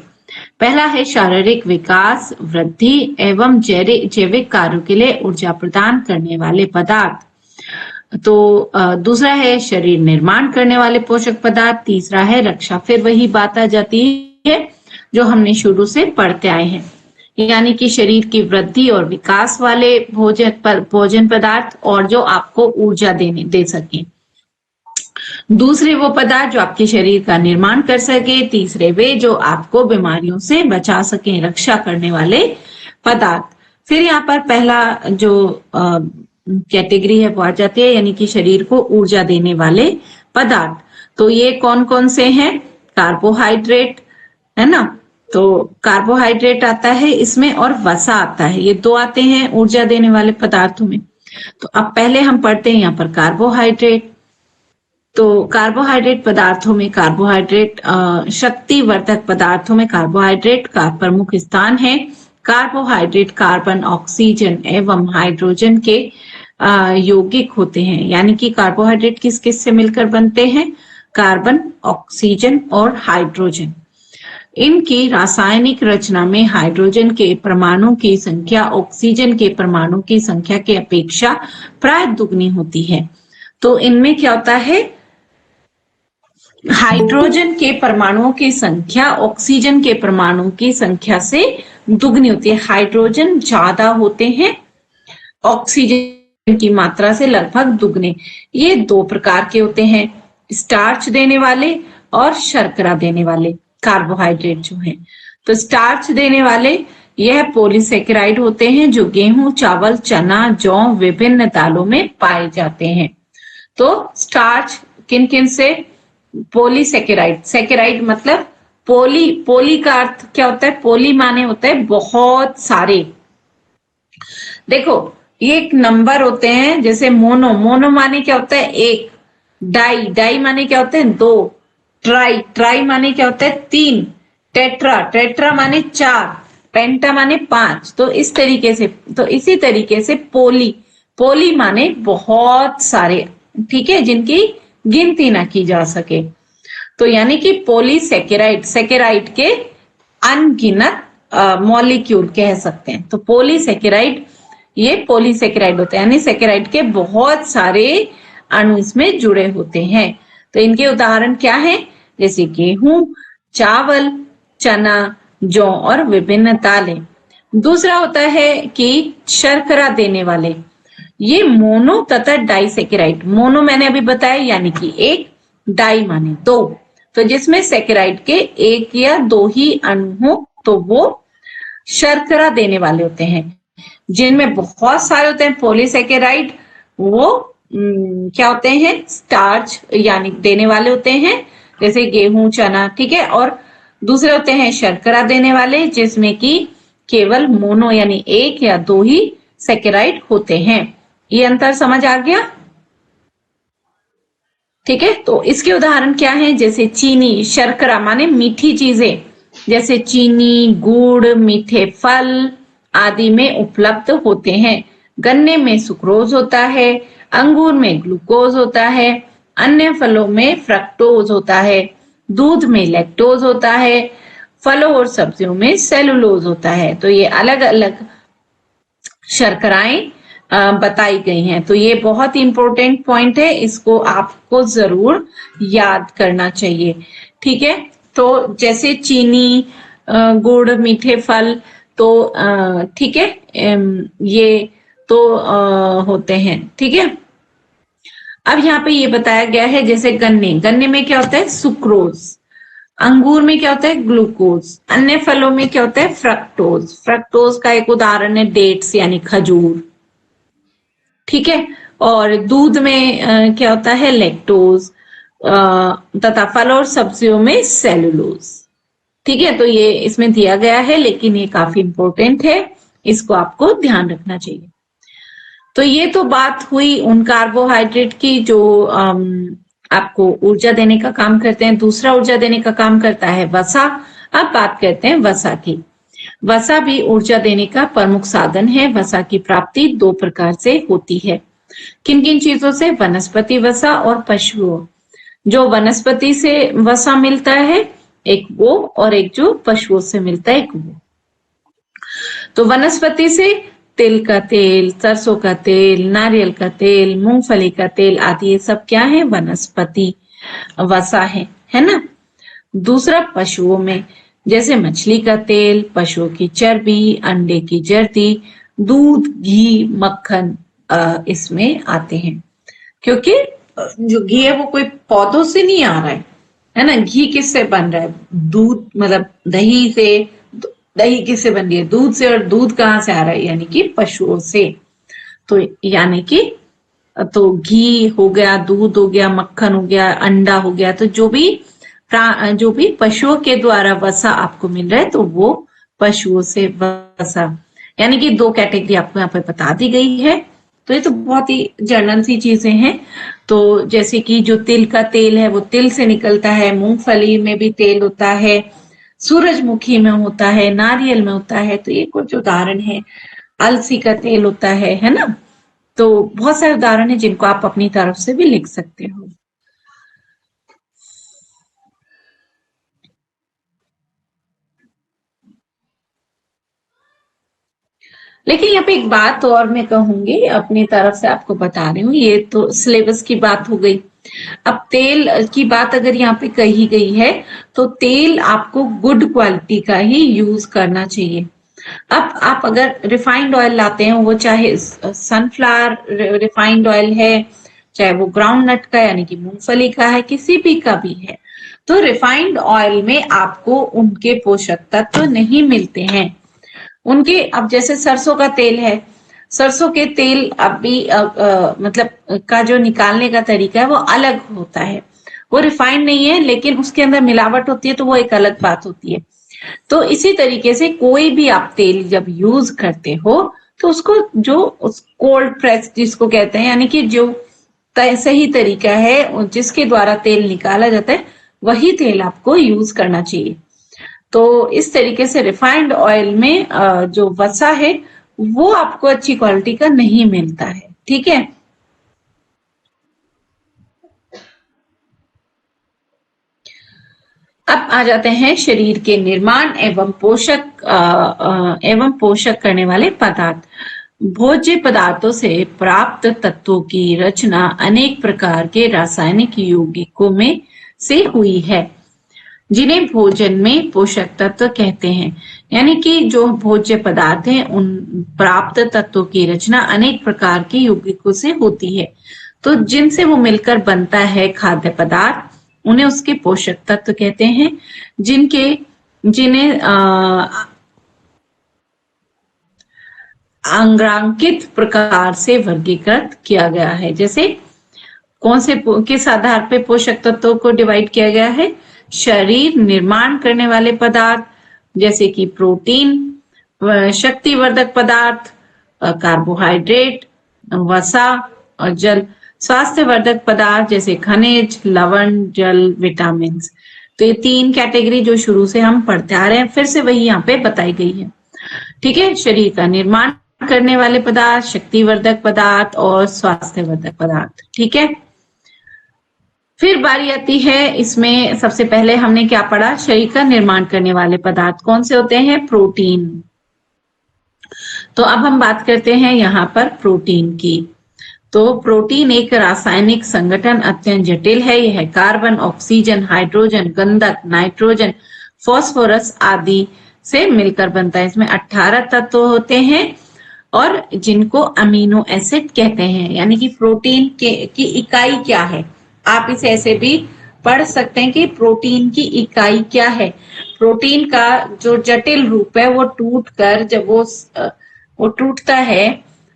[SPEAKER 1] पहला है शारीरिक विकास, वृद्धि एवं जैविक कार्यों के लिए ऊर्जा प्रदान करने वाले पदार्थ। तो दूसरा है शरीर निर्माण करने वाले पोषक पदार्थ। तीसरा है रक्षा। फिर वही बात आ जाती है जो हमने शुरू से पढ़ते आए हैं, यानी कि शरीर की वृद्धि और विकास वाले भोजन पदार्थ, और जो आपको ऊर्जा दे सके। दूसरे वो पदार्थ जो आपके शरीर का निर्माण कर सके। तीसरे वे जो आपको बीमारियों से बचा सके, रक्षा करने वाले पदार्थ। फिर यहाँ पर पहला जो कैटेगरी है वो आ जाती है, यानी कि शरीर को ऊर्जा देने वाले पदार्थ। तो ये कौन कौन से हैं? कार्बोहाइड्रेट है ना, तो कार्बोहाइड्रेट आता है इसमें और वसा आता है, ये 2 आते हैं ऊर्जा देने वाले पदार्थों में। तो अब पहले हम पढ़ते हैं यहाँ पर कार्बोहाइड्रेट। तो कार्बोहाइड्रेट पदार्थों में कार्बोहाइड्रेट शक्तिवर्धक पदार्थों में कार्बोहाइड्रेट का प्रमुख स्थान है। कार्बोहाइड्रेट कार्बन, ऑक्सीजन एवं हाइड्रोजन के यौगिक होते हैं। यानी कि कार्बोहाइड्रेट किस किस से मिलकर बनते हैं? कार्बन, ऑक्सीजन और हाइड्रोजन। इनकी रासायनिक रचना में हाइड्रोजन के परमाणु की संख्या ऑक्सीजन के परमाणु की संख्या की अपेक्षा प्राय दुगनी होती है। तो इनमें क्या होता है? हाइड्रोजन के परमाणुओं की संख्या ऑक्सीजन के परमाणु की संख्या से दुगनी होती है। हाइड्रोजन ज्यादा होते हैं ऑक्सीजन की मात्रा से लगभग दुगने। ये दो प्रकार के होते हैं, स्टार्च देने वाले और शर्करा देने वाले कार्बोहाइड्रेट जो हैं। तो स्टार्च देने वाले यह पॉलीसेकेराइड होते हैं जो गेहूं, चावल, चना, जौ, विभिन्न दालों में पाए जाते हैं। तो स्टार्च किन किन से? पॉलीसेकेराइड, सेकेराइड मतलब पोली का अर्थ क्या होता है? पोली माने होता है बहुत सारे। देखो ये एक नंबर होते हैं, जैसे मोनो माने क्या होता है? एक। डाई माने क्या होते हैं? दो। ट्राई माने क्या होता है? तीन। टेट्रा माने चार। पेंटा माने पांच। तो इस तरीके से, तो इसी तरीके से पोली माने बहुत सारे, ठीक है, जिनकी गिनती ना की जा सके। तो यानी कि पॉलीसेकेराइड, सेकेराइड के अनगिनत मॉलिक्यूल कह सकते हैं। तो पॉलीसेकेराइड, ये पॉलीसेकेराइड होते हैं, यानी सेकेराइड के बहुत सारे अणु इसमें जुड़े होते हैं। तो इनके उदाहरण क्या है? जैसे गेहूं, चावल, चना, जौ और विभिन्न दालें। दूसरा होता है कि शर्करा देने वाले, ये मोनो तथा डाइसेकेराइड। मोनो मैंने अभी बताया यानी कि एक, डाई माने दो। तो जिसमें सेकेराइड के एक या दो ही अणु हो तो वो शर्करा देने वाले होते हैं। जिनमें बहुत सारे होते हैं पॉलीसेकेराइड, वो क्या होते हैं? स्टार्च यानी देने वाले होते हैं, जैसे गेहूं, चना, ठीक है। और दूसरे होते हैं शर्करा देने वाले, जिसमें कि केवल मोनो यानी एक या दो ही सेकेराइड होते हैं। ये अंतर समझ आ गया? ठीक है। तो इसके उदाहरण क्या हैं? जैसे चीनी, शर्करा माने मीठी चीजें, जैसे चीनी, गुड़, मीठे फल आदि में उपलब्ध होते हैं। गन्ने में सुक्रोज होता है, अंगूर में ग्लूकोज होता है, अन्य फलों में फ्रक्टोज होता है, दूध में लैक्टोज होता है, फलों और सब्जियों में सेलुलोज होता है। तो ये अलग अलग शर्कराएं बताई गई हैं। तो ये बहुत इंपॉर्टेंट पॉइंट है, इसको आपको जरूर याद करना चाहिए, ठीक है। तो जैसे चीनी, गुड़, मीठे फल, तो ठीक है, ये तो होते हैं, ठीक है। अब यहाँ पे ये बताया गया है, जैसे गन्ने में क्या होता है? सुक्रोज। अंगूर में क्या होता है? ग्लूकोज। अन्य फलों में क्या होता है? फ्रक्टोज। फ्रक्टोज का एक उदाहरण है डेट्स यानी खजूर, ठीक है। और दूध में क्या होता है? लैक्टोज। तथा फल और सब्जियों में सेलुलोज, ठीक है। तो ये इसमें दिया गया है, लेकिन ये काफी इंपॉर्टेंट है, इसको आपको ध्यान रखना चाहिए। तो ये तो बात हुई उन कार्बोहाइड्रेट की जो आपको ऊर्जा देने का काम करते हैं। दूसरा ऊर्जा देने का काम करता है वसा। अब बात करते हैं वसा की। वसा भी ऊर्जा देने का प्रमुख साधन है। वसा की प्राप्ति दो प्रकार से होती है। किन किन चीजों से? वनस्पति वसा और पशुओं। जो वनस्पति से वसा मिलता है एक वो, और एक जो पशुओं से मिलता है एक वो। तो वनस्पति से तिल का तेल, सरसों का तेल, नारियल का तेल, मूंगफली का तेल आदि, ये सब क्या है? वनस्पति वसा है ना। दूसरा पशुओं में, जैसे मछली का तेल, पशुओं की चर्बी, अंडे की जर्दी, दूध, घी, मक्खन इसमें आते हैं। क्योंकि जो घी है वो कोई पौधों से नहीं आ रहा है ना। घी किससे बन रहा है? दूध, मतलब दही से। दही किससे बन रही है? दूध से। और दूध कहाँ से आ रहा है? यानी कि पशुओं से। तो यानी कि तो घी हो गया, दूध हो गया, मक्खन हो गया, अंडा हो गया, तो जो भी पशुओं के द्वारा वसा आपको मिल रहा है तो वो पशुओं से वसा। यानी कि दो कैटेगरी आपको यहाँ पे बता दी गई है। तो ये तो बहुत ही जनरल सी चीजें हैं। तो जैसे कि जो तिल का तेल है वो तिल से निकलता है, मूंगफली में भी तेल होता है, सूरजमुखी में होता है, नारियल में होता है। तो ये कुछ उदाहरण है। अलसी का तेल होता है ना। तो बहुत सारे उदाहरण है जिनको आप अपनी तरफ से भी लिख सकते हो। लेकिन यहाँ पे एक बात और मैं कहूंगी, अपनी तरफ से आपको बता रही हूँ, ये तो सिलेबस की बात हो गई। अब तेल की बात अगर यहाँ पे कही गई है तो तेल आपको गुड क्वालिटी का ही यूज करना चाहिए। अब आप अगर रिफाइंड ऑयल लाते हैं, वो चाहे सनफ्लावर रिफाइंड ऑयल है, चाहे वो ग्राउंड नट का यानी कि मूंगफली का है, किसी भी का भी है, तो रिफाइंड ऑयल में आपको उनके पोषक तत्व नहीं मिलते हैं। उनके अब जैसे सरसों का तेल है, सरसों के तेल अभी मतलब का जो निकालने का तरीका है वो अलग होता है। वो रिफाइंड नहीं है लेकिन उसके अंदर मिलावट होती है, तो वो एक अलग बात होती है। तो इसी तरीके से कोई भी आप तेल जब यूज करते हो तो उसको जो कोल्ड प्रेस जिसको कहते हैं, यानी कि जो सही तरीका है जिसके द्वारा तेल निकाला जाता है, वही तेल आपको यूज करना चाहिए। तो इस तरीके से रिफाइंड ऑयल में जो वसा है वो आपको अच्छी क्वालिटी का नहीं मिलता है। ठीक है। अब आ जाते हैं शरीर के निर्माण एवं पोषक करने वाले पदार्थ। भोज्य पदार्थों से प्राप्त तत्वों की रचना अनेक प्रकार के रासायनिक यौगिकों में से हुई है, जिन्हें भोजन में पोषक तत्व कहते हैं। यानी कि जो भोज्य पदार्थ हैं उन प्राप्त तत्वों की रचना अनेक प्रकार के यौगिकों से होती है। तो जिनसे वो मिलकर बनता है खाद्य पदार्थ, उन्हें उसके पोषक तत्व कहते हैं। जिन्हें अंग्रांकित प्रकार से वर्गीकृत किया गया है। जैसे कौन से किस आधार पे पोषक तत्वों को डिवाइड किया गया है? शरीर निर्माण करने वाले पदार्थ जैसे कि प्रोटीन, शक्तिवर्धक पदार्थ, कार्बोहाइड्रेट, वसा और जल, स्वास्थ्यवर्धक पदार्थ जैसे खनिज, लवण, जल, विटामिन। तो ये तीन कैटेगरी जो शुरू से हम पढ़ते आ रहे हैं, फिर से वही यहाँ पे बताई गई है। ठीक है। शरीर का निर्माण करने वाले पदार्थ, शक्तिवर्धक पदार्थ और स्वास्थ्यवर्धक पदार्थ। ठीक है। फिर बारी आती है इसमें, सबसे पहले हमने क्या पढ़ा? शरीर का निर्माण करने वाले पदार्थ कौन से होते हैं? प्रोटीन। तो अब हम बात करते हैं यहाँ पर प्रोटीन की। तो प्रोटीन एक रासायनिक संगठन अत्यंत जटिल है। यह कार्बन, ऑक्सीजन, हाइड्रोजन, गंधक, नाइट्रोजन, फास्फोरस आदि से मिलकर बनता है। इसमें 18 तत्व होते हैं और जिनको अमीनो एसिड कहते हैं। यानी कि प्रोटीन की इकाई क्या है, आप इसे ऐसे भी पढ़ सकते हैं कि प्रोटीन की इकाई क्या है। प्रोटीन का जो जटिल रूप है वो टूट कर जब वो टूटता है,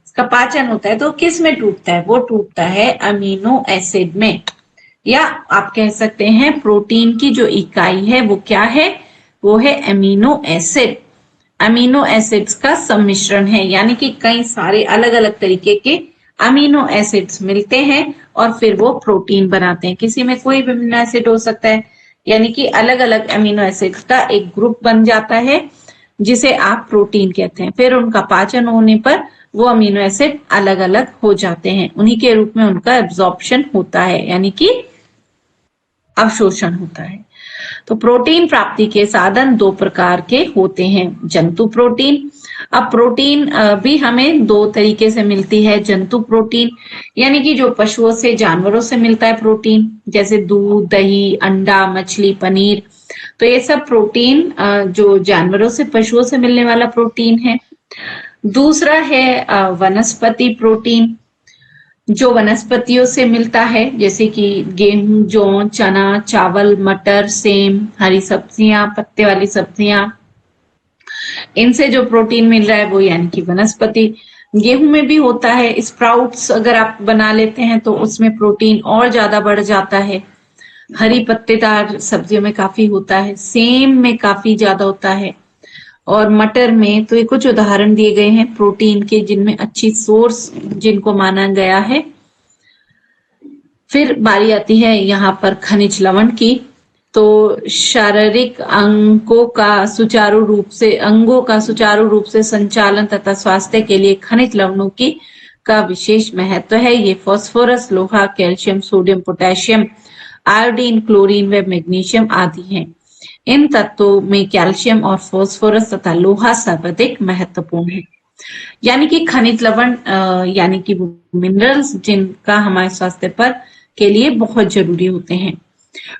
[SPEAKER 1] इसका पाचन होता है, तो किस में टूटता है? वो टूटता है अमीनो एसिड में। या आप कह सकते हैं प्रोटीन की जो इकाई है वो क्या है? वो है अमीनो एसिड। अमीनो एसिड्स का सम्मिश्रण है, यानी कि कई सारे अलग अलग तरीके के अमीनो एसिड्स मिलते हैं और फिर वो प्रोटीन बनाते हैं। किसी में कोई भी अमीनो एसिड हो सकता है, यानी कि अलग अलग अमीनो एसिड्स का एक ग्रुप बन जाता है जिसे आप प्रोटीन कहते हैं। फिर उनका पाचन होने पर वो अमीनो एसिड अलग अलग हो जाते हैं, उन्हीं के रूप में उनका एब्जॉर्प्शन होता है, यानी कि अवशोषण होता है। तो प्रोटीन प्राप्ति के साधन दो प्रकार के होते हैं। जंतु प्रोटीन। अब प्रोटीन भी हमें दो तरीके से मिलती है। जंतु प्रोटीन यानी कि जो पशुओं से, जानवरों से मिलता है प्रोटीन, जैसे दूध, दही, अंडा, मछली, पनीर। तो ये सब प्रोटीन जो जानवरों से, पशुओं से मिलने वाला प्रोटीन है। दूसरा है वनस्पति प्रोटीन, जो वनस्पतियों से मिलता है, जैसे कि गेहूं, जौ, चना, चावल, मटर, सेम, हरी सब्जियां, पत्ते वाली सब्जियां, इनसे जो प्रोटीन मिल रहा है वो यानी कि वनस्पति। गेहूं में भी होता है। स्प्राउट्स अगर आप बना लेते हैं तो उसमें प्रोटीन और ज्यादा बढ़ जाता है। हरी पत्तेदार सब्जियों में काफी होता है, सेम में काफी ज्यादा होता है, और मटर में तो ये कुछ उदाहरण दिए गए हैं प्रोटीन के जिनमें अच्छी सोर्स जिनको माना गया है। फिर बारी आती है यहाँ पर खनिज लवण की। तो शारीरिक अंगों का सुचारू रूप से संचालन तथा स्वास्थ्य के लिए खनिज लवणों की का विशेष महत्व है। ये फास्फोरस, लोहा, calcium, sodium, potassium, iodine, chlorine व मैग्नीशियम आदि हैं। इन तत्वों में कैल्शियम और फास्फोरस तथा लोहा सर्वाधिक महत्वपूर्ण है। यानी कि खनिज लवण यानी कि वो मिनरल्स जिनका हमारे स्वास्थ्य पर के लिए बहुत जरूरी होते हैं,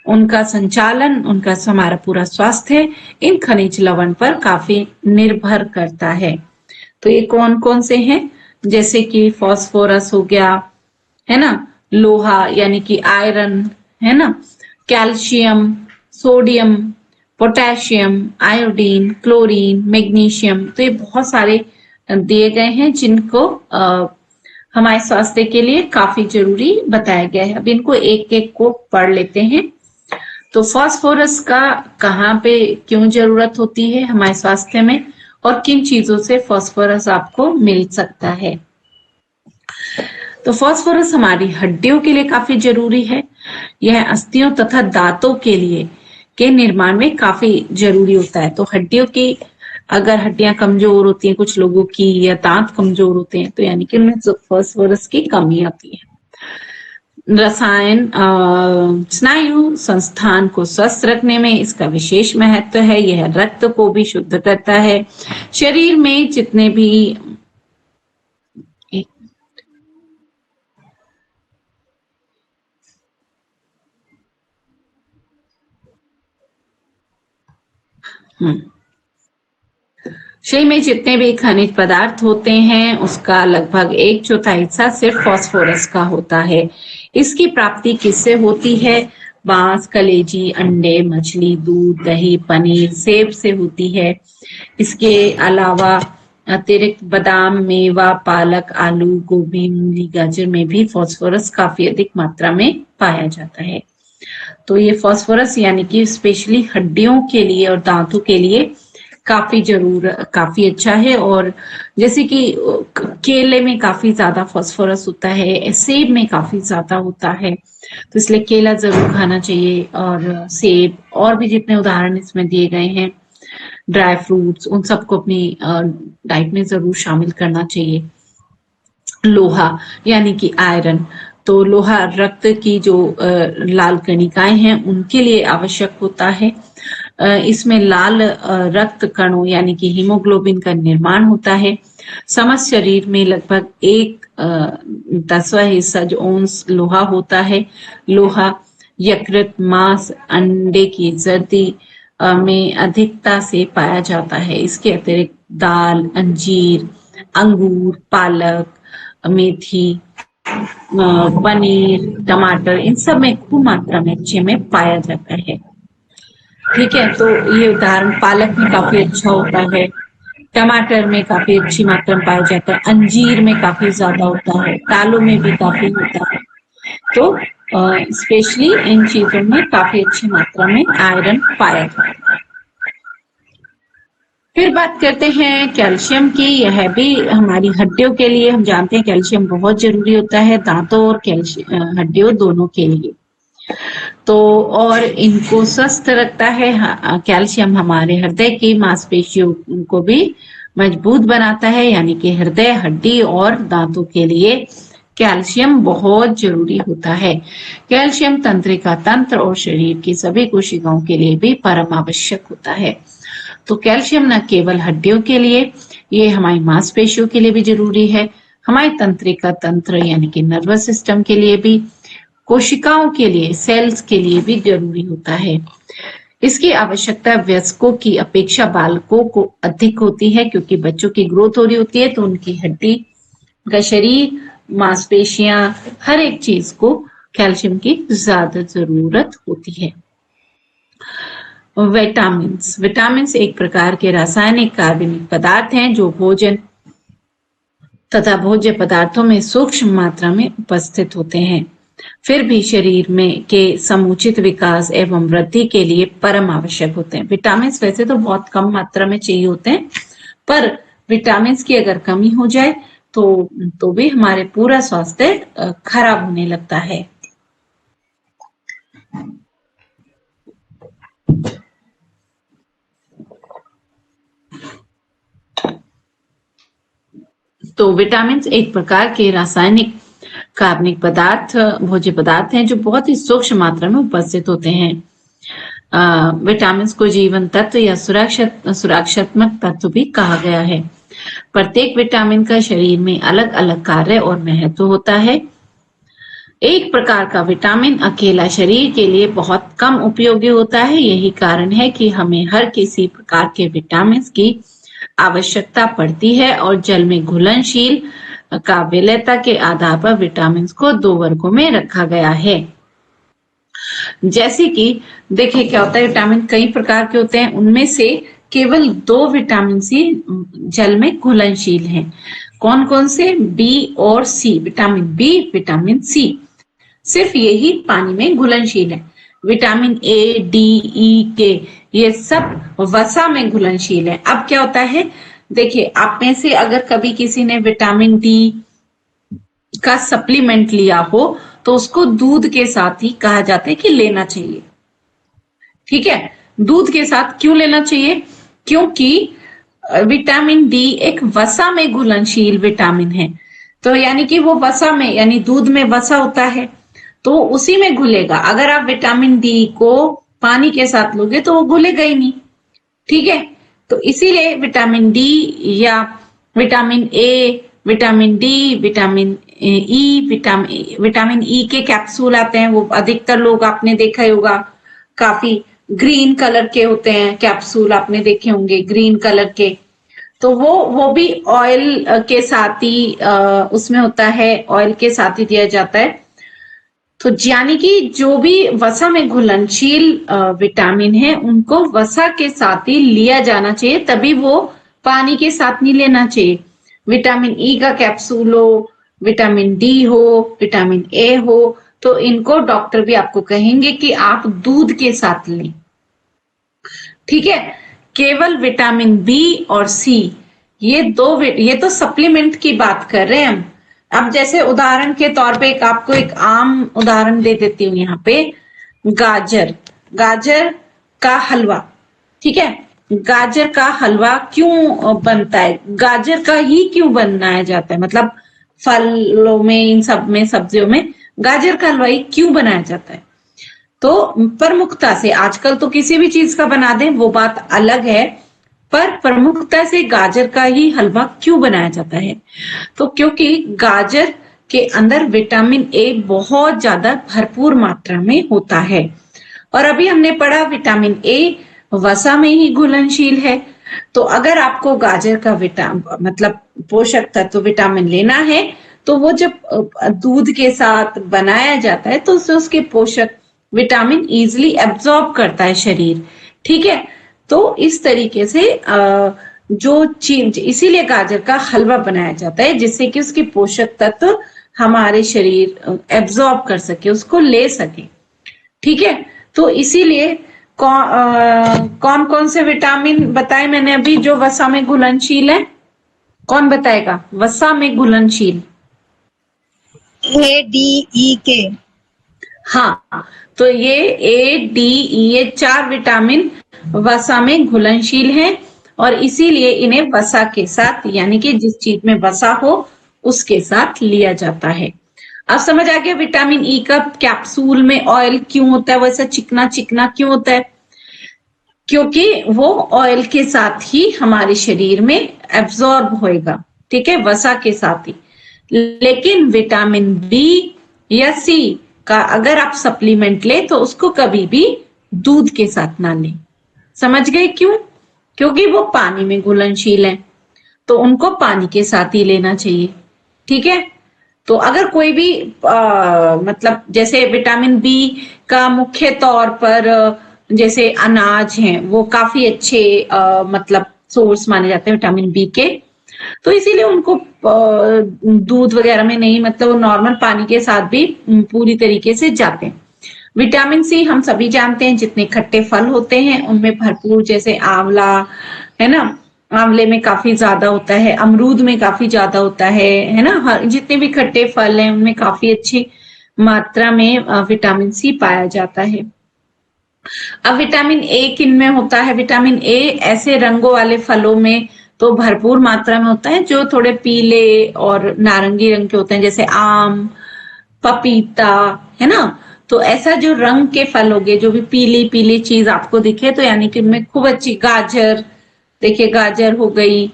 [SPEAKER 1] उनका संचालन, उनका हमारा पूरा स्वास्थ्य इन खनिज लवण पर काफी निर्भर करता है। तो ये कौन कौन से हैं? जैसे कि फास्फोरस हो गया, है ना, लोहा यानी कि आयरन, है ना, calcium, sodium, potassium, iodine, chlorine, magnesium. तो ये बहुत सारे दिए गए हैं जिनको हमारे स्वास्थ्य के लिए काफी जरूरी बताया गया है। अब इनको एक एक को पढ़ लेते हैं। तो फास्फोरस का कहाँ पे क्यों जरूरत होती है हमारे स्वास्थ्य में, और किन चीजों से फास्फोरस आपको मिल सकता है। तो फास्फोरस हमारी हड्डियों के लिए काफी जरूरी है। यह अस्थियों तथा दांतों के लिए के निर्माण में काफी जरूरी होता है। तो हड्डियों की अगर हड्डियां कमजोर होती हैं कुछ लोगों की, या दांत कमजोर होते हैं, तो यानी कि उनमें फास्फोरस की कमी आती है। रसायन स्नायु संस्थान को स्वस्थ रखने में इसका विशेष महत्व है। यह रक्त को भी शुद्ध करता है। शरीर में जितने भी शरीर में जितने भी खनिज पदार्थ होते हैं उसका लगभग 1/4 हिस्सा सिर्फ फास्फोरस का होता है। इसकी प्राप्ति किससे होती है? बांस, कलेजी, अंडे, मछली, दूध, दही, पनीर, सेब से होती है। इसके अलावा अतिरिक्त बादाम, मेवा, पालक, आलू, गोभी, मूली, गाजर में भी फास्फोरस काफी अधिक मात्रा में पाया जाता है। तो ये फास्फोरस यानी कि स्पेशली हड्डियों के लिए और दांतों के लिए काफी अच्छा है। और जैसे कि केले में काफी ज्यादा फास्फोरस होता है, सेब में काफी ज्यादा होता है, तो इसलिए केला जरूर खाना चाहिए। और सेब और भी जितने उदाहरण इसमें दिए गए हैं, ड्राई फ्रूट्स, उन सबको अपनी डाइट में जरूर शामिल करना चाहिए। लोहा यानी कि आयरन, तो लोहा रक्त की जो लाल कणिकाएं हैं उनके लिए आवश्यक होता है। इसमें लाल रक्त कणों यानी कि हीमोग्लोबिन का निर्माण होता है। समस्त शरीर में लगभग 1/10 हिस्सा जो औंस लोहा होता है। लोहा यकृत, मांस, अंडे की जर्दी में अधिकता से पाया जाता है। इसके अतिरिक्त दाल, अंजीर, अंगूर, पालक, मेथी, पनीर, टमाटर, इन सब में खूब मात्रा में अच्छे में पाया जाता है। ठीक है, तो ये उदाहरण पालक में काफी अच्छा होता है, टमाटर में काफी अच्छी मात्रा में पाया जाता है, अंजीर में काफी ज्यादा होता है, दालों में भी काफी होता है। तो स्पेशली इन चीजों में काफी अच्छी मात्रा में आयरन पाया जाता है। फिर बात करते हैं कैल्शियम की। यह भी हमारी हड्डियों के लिए, हम जानते हैं कैल्शियम बहुत जरूरी होता है दांतों और हड्डियों दोनों के लिए। तो और इनको स्वस्थ रखता है। कैल्शियम हमारे हृदय की मांसपेशियों को भी मजबूत बनाता है, यानी कि हृदय, हड्डी और दांतों के लिए कैल्शियम बहुत जरूरी होता है। कैल्शियम तंत्रिका तंत्र और शरीर की सभी कोशिकाओं के लिए भी परम आवश्यक होता है। तो कैल्शियम न केवल हड्डियों के लिए, ये हमारी मांसपेशियों के लिए भी जरूरी है, हमारे तंत्रिका तंत्र यानी कि नर्वस सिस्टम के लिए भी, कोशिकाओं के लिए, सेल्स के लिए भी जरूरी होता है। इसकी आवश्यकता वयस्कों की अपेक्षा बालकों को अधिक होती है, क्योंकि बच्चों की ग्रोथ हो रही होती है, तो उनकी हड्डी का शरीर, मांसपेशियां, हर एक चीज को कैल्शियम की ज्यादा जरूरत होती है। विटामिन्स एक प्रकार के रासायनिक कार्बनिक पदार्थ हैं जो भोजन तथा भोज्य पदार्थों में सूक्ष्म मात्रा में उपस्थित होते हैं। फिर भी शरीर में के समुचित विकास एवं वृद्धि के लिए परम आवश्यक होते हैं। विटामिन वैसे तो बहुत कम मात्रा में चाहिए होते हैं, पर विटामिन की अगर कमी हो जाए तो भी हमारे पूरा स्वास्थ्य खराब होने लगता है। तो विटामिन एक प्रकार के रासायनिक कार्बनिक पदार्थ, भोज्य पदार्थ हैं जो बहुत ही सूक्ष्म मात्रा में उपस्थित होते हैं। विटामिन को जीवन तत्व या सुरक्षात्मक तत्व भी कहा गया है। प्रत्येक विटामिन का शरीर में अलग अलग कार्य और महत्व होता है। एक प्रकार का विटामिन अकेला शरीर के लिए बहुत कम उपयोगी होता है। यही कारण है कि हमें हर किसी प्रकार के विटामिन की आवश्यकता पड़ती है और जल में घुलनशील का विलेयता के आधार पर विटामिन को दो वर्गों में रखा गया है। जैसे कि देखिए क्या होता है, विटामिन कई प्रकार के होते हैं, उनमें से केवल दो विटामिन सी जल में घुलनशील हैं। कौन कौन से? बी और सी। विटामिन बी, विटामिन सी सिर्फ यही पानी में घुलनशील है। विटामिन ए, डी, ई, के ये सब वसा में घुलनशील है। अब क्या होता है, देखिए आप में से अगर कभी किसी ने विटामिन डी का सप्लीमेंट लिया हो तो उसको दूध के साथ ही कहा जाता है कि लेना चाहिए। ठीक है, दूध के साथ क्यों लेना चाहिए? क्योंकि विटामिन डी एक वसा में घुलनशील विटामिन है। तो यानी कि वो वसा में, यानी दूध में वसा होता है तो उसी में घुलेगा। अगर आप विटामिन डी को पानी के साथ लोगे तो वो घुलेगा ही नहीं। ठीक है, तो इसीलिए विटामिन डी या vitamin A, vitamin D, vitamin E, vitamin E के कैप्सूल आते हैं, वो अधिकतर लोग आपने देखा ही होगा, काफी ग्रीन कलर के होते हैं कैप्सूल, आपने देखे होंगे ग्रीन कलर के। तो वो भी ऑयल के साथ ही उसमें होता है, ऑयल के साथ ही दिया जाता है। तो यानी कि जो भी वसा में घुलनशील विटामिन है उनको वसा के साथ ही लिया जाना चाहिए, तभी वो पानी के साथ नहीं लेना चाहिए। विटामिन ई का कैप्सूल हो, विटामिन डी हो, विटामिन ए हो, तो इनको डॉक्टर भी आपको कहेंगे कि आप दूध के साथ लें। ठीक है, केवल विटामिन बी और सी ये तो सप्लीमेंट की बात कर रहे हैं हम। अब जैसे उदाहरण के तौर पे आपको एक आम उदाहरण दे देती हूँ यहाँ पे, गाजर का हलवा। ठीक है, गाजर का हलवा क्यों बनता है? गाजर का ही क्यों बनाया जाता है? मतलब फलों में, इन सब में, सब्जियों में गाजर का हलवा ही क्यों बनाया जाता है? तो प्रमुखता से, आजकल तो किसी भी चीज का बना दें वो बात अलग है, पर प्रमुखता से गाजर का ही हलवा क्यों बनाया जाता है? तो क्योंकि गाजर के अंदर विटामिन ए बहुत ज्यादा भरपूर मात्रा में होता है। और अभी हमने पढ़ा विटामिन ए वसा में ही घुलनशील है। तो अगर आपको गाजर का मतलब पोषक तत्व विटामिन लेना है तो वो जब दूध के साथ बनाया जाता है तो उसके पोषक विटामिन इजिली एब्जॉर्ब करता है शरीर। ठीक है, तो इस तरीके से जो चीज, इसीलिए गाजर का हलवा बनाया जाता है जिससे कि उसके पोषक तत्व हमारे शरीर एब्जॉर्ब कर सके, उसको ले सके। ठीक है, तो इसीलिए कौन कौन से विटामिन बताए मैंने अभी जो वसा में घुलनशील है? कौन बताएगा वसा में घुलनशील?
[SPEAKER 2] ए, डी, ई, के।
[SPEAKER 1] हाँ, तो ये ए, डी, ई, ये 4 विटामिन वसा में घुलनशील हैं और इसीलिए इन्हें वसा के साथ, यानी कि जिस चीज में वसा हो उसके साथ लिया जाता है। अब समझ आ गया विटामिन ई का कैप्सूल में ऑयल क्यों होता है, वैसा चिकना चिकना क्यों होता है? क्योंकि वो ऑयल के साथ ही हमारे शरीर में एब्जॉर्ब होएगा। ठीक है, वसा के साथ ही। लेकिन विटामिन बी या सी का अगर आप सप्लीमेंट ले तो उसको कभी भी दूध के साथ ना लें। समझ गए क्यों? क्योंकि वो पानी में घुलनशील है, तो उनको पानी के साथ ही लेना चाहिए। ठीक है, तो अगर कोई भी मतलब जैसे विटामिन बी का मुख्य तौर पर जैसे अनाज हैं वो काफी अच्छे मतलब सोर्स माने जाते हैं विटामिन बी के, तो इसीलिए उनको दूध वगैरह में नहीं, मतलब वो नॉर्मल पानी के साथ भी पूरी तरीके से जाते हैं। विटामिन सी हम सभी जानते हैं, जितने खट्टे फल होते हैं उनमें भरपूर, जैसे आंवला है ना, आंवले में काफी ज्यादा होता है, अमरूद में काफी ज्यादा होता है ना, जितने भी खट्टे फल हैं उनमें काफी अच्छी मात्रा में विटामिन सी पाया जाता है। अब विटामिन ए किन में होता है? विटामिन ए ऐसे रंगों वाले फलों में तो भरपूर मात्रा में होता है जो थोड़े पीले और नारंगी रंग के होते हैं, जैसे आम, पपीता, है ना। तो ऐसा जो रंग के फल हो गए, जो भी पीली पीली चीज आपको दिखे, तो यानी कि उनमें खूब अच्छी, गाजर देखिए, गाजर हो गई,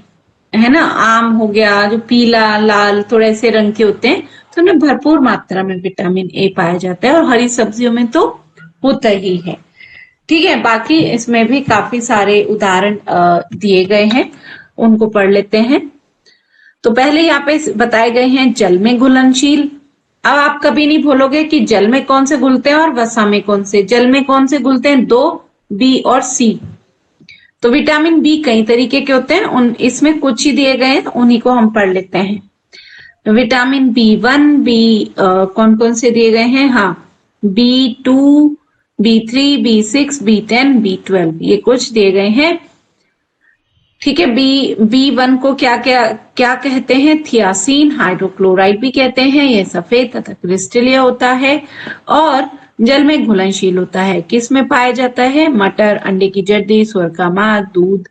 [SPEAKER 1] है ना, आम हो गया, जो पीला लाल थोड़े ऐसे रंग के होते हैं, तो उनमें भरपूर मात्रा में विटामिन ए पाया जाता है, और हरी सब्जियों में तो होता ही है। ठीक है, बाकी इसमें भी काफी सारे उदाहरण दिए गए हैं, उनको पढ़ लेते हैं। तो पहले यहाँ पे बताए गए हैं जल में घुलनशील। अब आप कभी नहीं भूलोगे कि जल में कौन से घुलते हैं और वसा में कौन से। जल में कौन से घुलते हैं? दो, बी और सी। तो विटामिन बी कई तरीके के होते हैं, इसमें कुछ ही दिए गए हैं, उन्हीं को हम पढ़ लेते हैं। विटामिन B1, कौन कौन से दिए गए हैं? हाँ, B2, B3, B6, B10, B12, ये कुछ दिए गए हैं। ठीक है, B1 को क्या क्या क्या कहते हैं? थियासीन हाइड्रोक्लोराइड भी कहते हैं। ये सफेद तथा क्रिस्टलीय होता है और जल में घुलनशील होता है। किस में पाया जाता है? मटर, अंडे की जर्दी, सुअर का मांस, दूध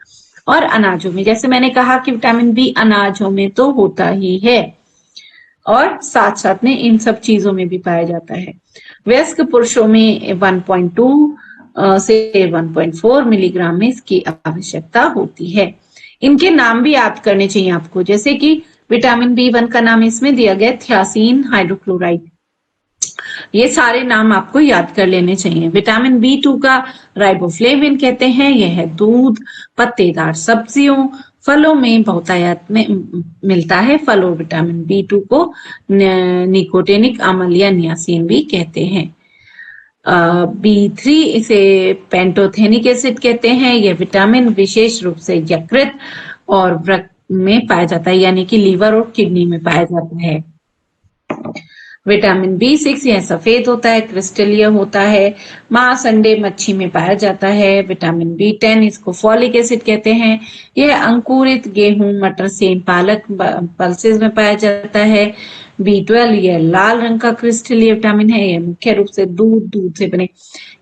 [SPEAKER 1] और अनाजों में। जैसे मैंने कहा कि विटामिन बी अनाजों में तो होता ही है, और साथ साथ में इन सब चीजों में भी पाया जाता है। वयस्क पुरुषों में 1.2 से 1.4 मिलीग्राम में इसकी आवश्यकता होती है। इनके नाम भी याद करने चाहिए आपको, जैसे कि विटामिन B1 का नाम इसमें दिया गया थियासीन हाइड्रोक्लोराइड। ये सारे नाम आपको याद कर लेने चाहिए। विटामिन B2 का राइबोफ्लेविन कहते हैं। यह है दूध, पत्तेदार सब्जियों, फलों में बहुतायत में मिलता है। फल और विटामिन B2 को निकोटेनिक अम्ल या नियासिन भी कहते हैं। B3 इसे पेंटोथेनिक एसिड कहते हैं। यह विटामिन विशेष रूप से यकृत और वृक्क में पाया जाता है, यानी कि लीवर और किडनी में पाया जाता है। विटामिन B6 यह सफेद होता है, क्रिस्टलीय होता है, मांस, अंडे, मच्छी में पाया जाता है। विटामिन B10 इसको फॉलिक एसिड कहते हैं। यह अंकुरित गेहूं, मटर, सेम, पालक, पल्सेस में पाया जाता है। B12 यह लाल रंग का क्रिस्टलीय विटामिन है। यह मुख्य रूप से दूध से बने,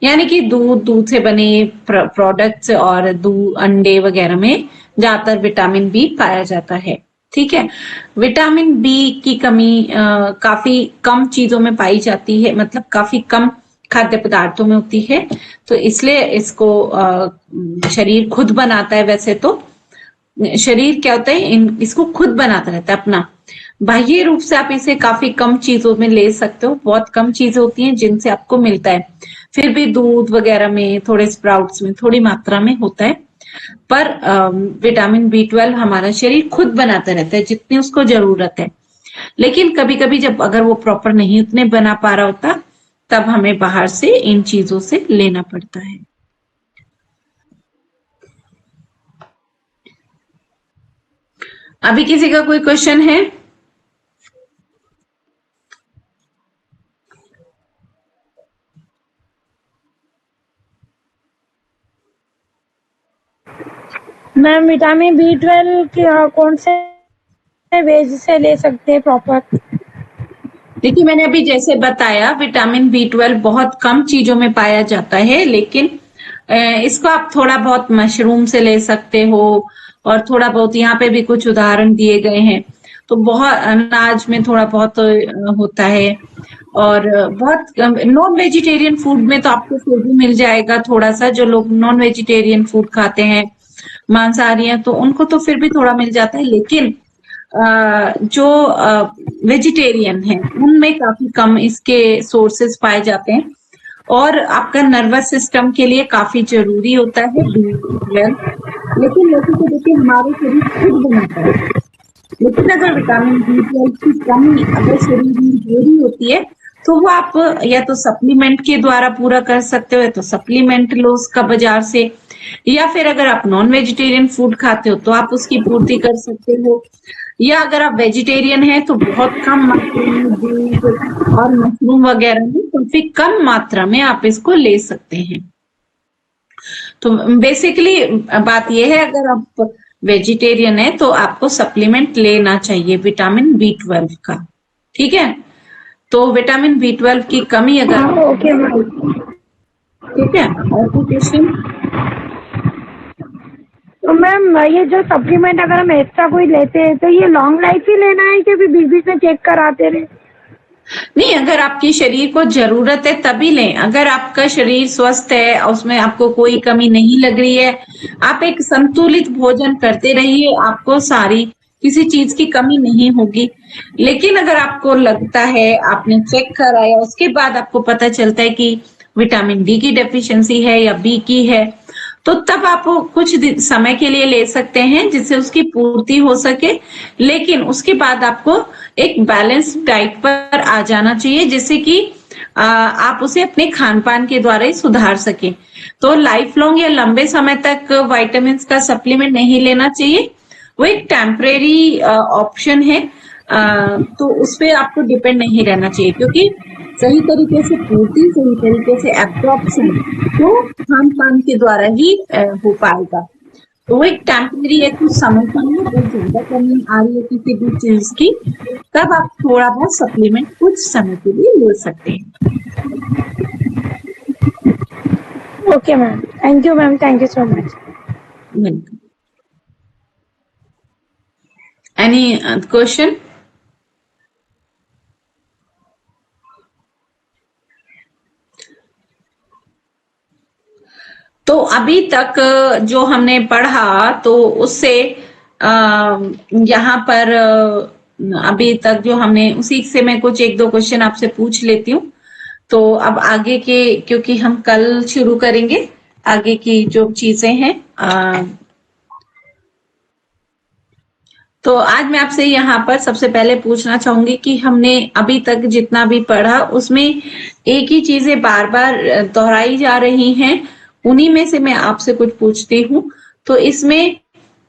[SPEAKER 1] यानी कि दूध से बने प्रोडक्ट्स और अंडे वगैरह में ज्यादातर विटामिन बी पाया जाता है। ठीक है, विटामिन बी की कमी काफी कम चीजों में पाई जाती है, मतलब काफी कम खाद्य पदार्थों में होती है, तो इसलिए इसको शरीर खुद बनाता है। वैसे तो शरीर क्या होता है, इसको खुद बनाता रहता है अपना। बाह्य रूप से आप इसे काफी कम चीजों में ले सकते हो, बहुत कम चीजें होती हैं जिनसे आपको मिलता है। फिर भी दूध वगैरह में, थोड़े स्प्राउट्स में थोड़ी मात्रा में होता है, पर विटामिन B12 हमारा शरीर खुद बनाता रहता है जितनी उसको जरूरत है। लेकिन कभी कभी जब अगर वो प्रॉपर नहीं उतने बना पा रहा होता, तब हमें बाहर से इन चीजों से लेना पड़ता है। अभी किसी का कोई क्वेश्चन है?
[SPEAKER 3] मैम, विटामिन B12 कौन से वेज से ले सकते हैं प्रॉपर?
[SPEAKER 1] देखिए, मैंने अभी जैसे बताया, विटामिन B12 बहुत कम चीजों में पाया जाता है, लेकिन इसको आप थोड़ा बहुत मशरूम से ले सकते हो, और थोड़ा बहुत यहाँ पे भी कुछ उदाहरण दिए गए हैं। तो बहुत अनाज में थोड़ा बहुत होता है, और बहुत नॉन वेजिटेरियन फूड में तो आपको फिर भी मिल जाएगा थोड़ा सा। जो लोग नॉन वेजिटेरियन फूड खाते हैं, मांसाहारी हैं, तो उनको तो फिर भी थोड़ा मिल जाता है, लेकिन जो वेजिटेरियन है उनमें काफी कम इसके सोर्सेस पाए जाते हैं, और आपका नर्वस सिस्टम के लिए काफी जरूरी होता है B12। लेकिन वैसे तो देखिए, हमारे शरीर खुद बनाता है, लेकिन अगर विटामिन B12 की कमी अगर शरीर में हो रही होती है, तो वो आप या तो सप्लीमेंट के द्वारा पूरा कर सकते हो, या तो सप्लीमेंट लो उसका बाजार से, या फिर अगर आप नॉन वेजिटेरियन फूड खाते हो तो आप उसकी पूर्ति कर सकते हो। या अगर आप वेजिटेरियन हैं तो बहुत कम मात्रा में दूध और मशरूम वगैरह में काफी कम मात्रा में आप इसको ले सकते हैं। तो बेसिकली बात यह है, अगर आप वेजिटेरियन है तो आपको सप्लीमेंट लेना चाहिए विटामिन B12 का। ठीक है, तो विटामिन B12 की कमी अगर
[SPEAKER 3] ओके मैम।
[SPEAKER 1] ठीक है। और कोई क्वेश्चन?
[SPEAKER 3] तो मैम ये जो सप्लीमेंट अगर हम एक्स्ट्रा कोई लेते हैं तो ये लॉन्ग लाइफ ही लेना है कि फिर बीच बीच में चेक कराते रहे?
[SPEAKER 1] नहीं, अगर आपकी शरीर को जरूरत है तभी लें। अगर आपका शरीर स्वस्थ है, उसमें आपको कोई कमी नहीं लग रही है, आप एक संतुलित भोजन करते रहिए, आपको सारी किसी चीज की कमी नहीं होगी। लेकिन अगर आपको लगता है, आपने चेक कराया, उसके बाद आपको पता चलता है कि विटामिन डी की डेफिशिएंसी है या बी की है, तो तब आप कुछ समय के लिए ले सकते हैं जिससे उसकी पूर्ति हो सके। लेकिन उसके बाद आपको एक बैलेंस डाइट पर आ जाना चाहिए, जिससे कि आप उसे अपने खान पान के द्वारा ही सुधार सकें। तो लाइफ लॉन्ग या लंबे समय तक वाइटामिन का सप्लीमेंट नहीं लेना चाहिए, वो एक टेम्परेरी ऑप्शन है। तो उस पे आपको डिपेंड नहीं रहना चाहिए, क्योंकि सही तरीके से पूर्ति, सही तरीके से एब्जॉर्प्शन तो खान पान के द्वारा ही हो पाएगा। तो वो एक टेम्परेरी है, कुछ समय के लिए बहुत ज्यादा कमी आ रही है किसी भी चीज की, तब आप थोड़ा बहुत सप्लीमेंट कुछ समय के लिए ले सकते हैं।
[SPEAKER 3] Okay ma'am, thank you ma'am, thank you so much.
[SPEAKER 1] Welcome. Any question? तो अभी तक जो हमने पढ़ा, तो उससे यहाँ पर अभी तक जो हमने, उसी से मैं कुछ एक दो क्वेश्चन आपसे पूछ लेती हूँ। तो अब आगे के, क्योंकि हम कल शुरू करेंगे आगे की जो चीजें हैं, तो आज मैं आपसे यहाँ पर सबसे पहले पूछना चाहूंगी कि हमने अभी तक जितना भी पढ़ा उसमें एक ही चीजें बार बार दोहराई जा रही हैं, उन्हीं में से मैं आपसे कुछ पूछती हूँ। तो इसमें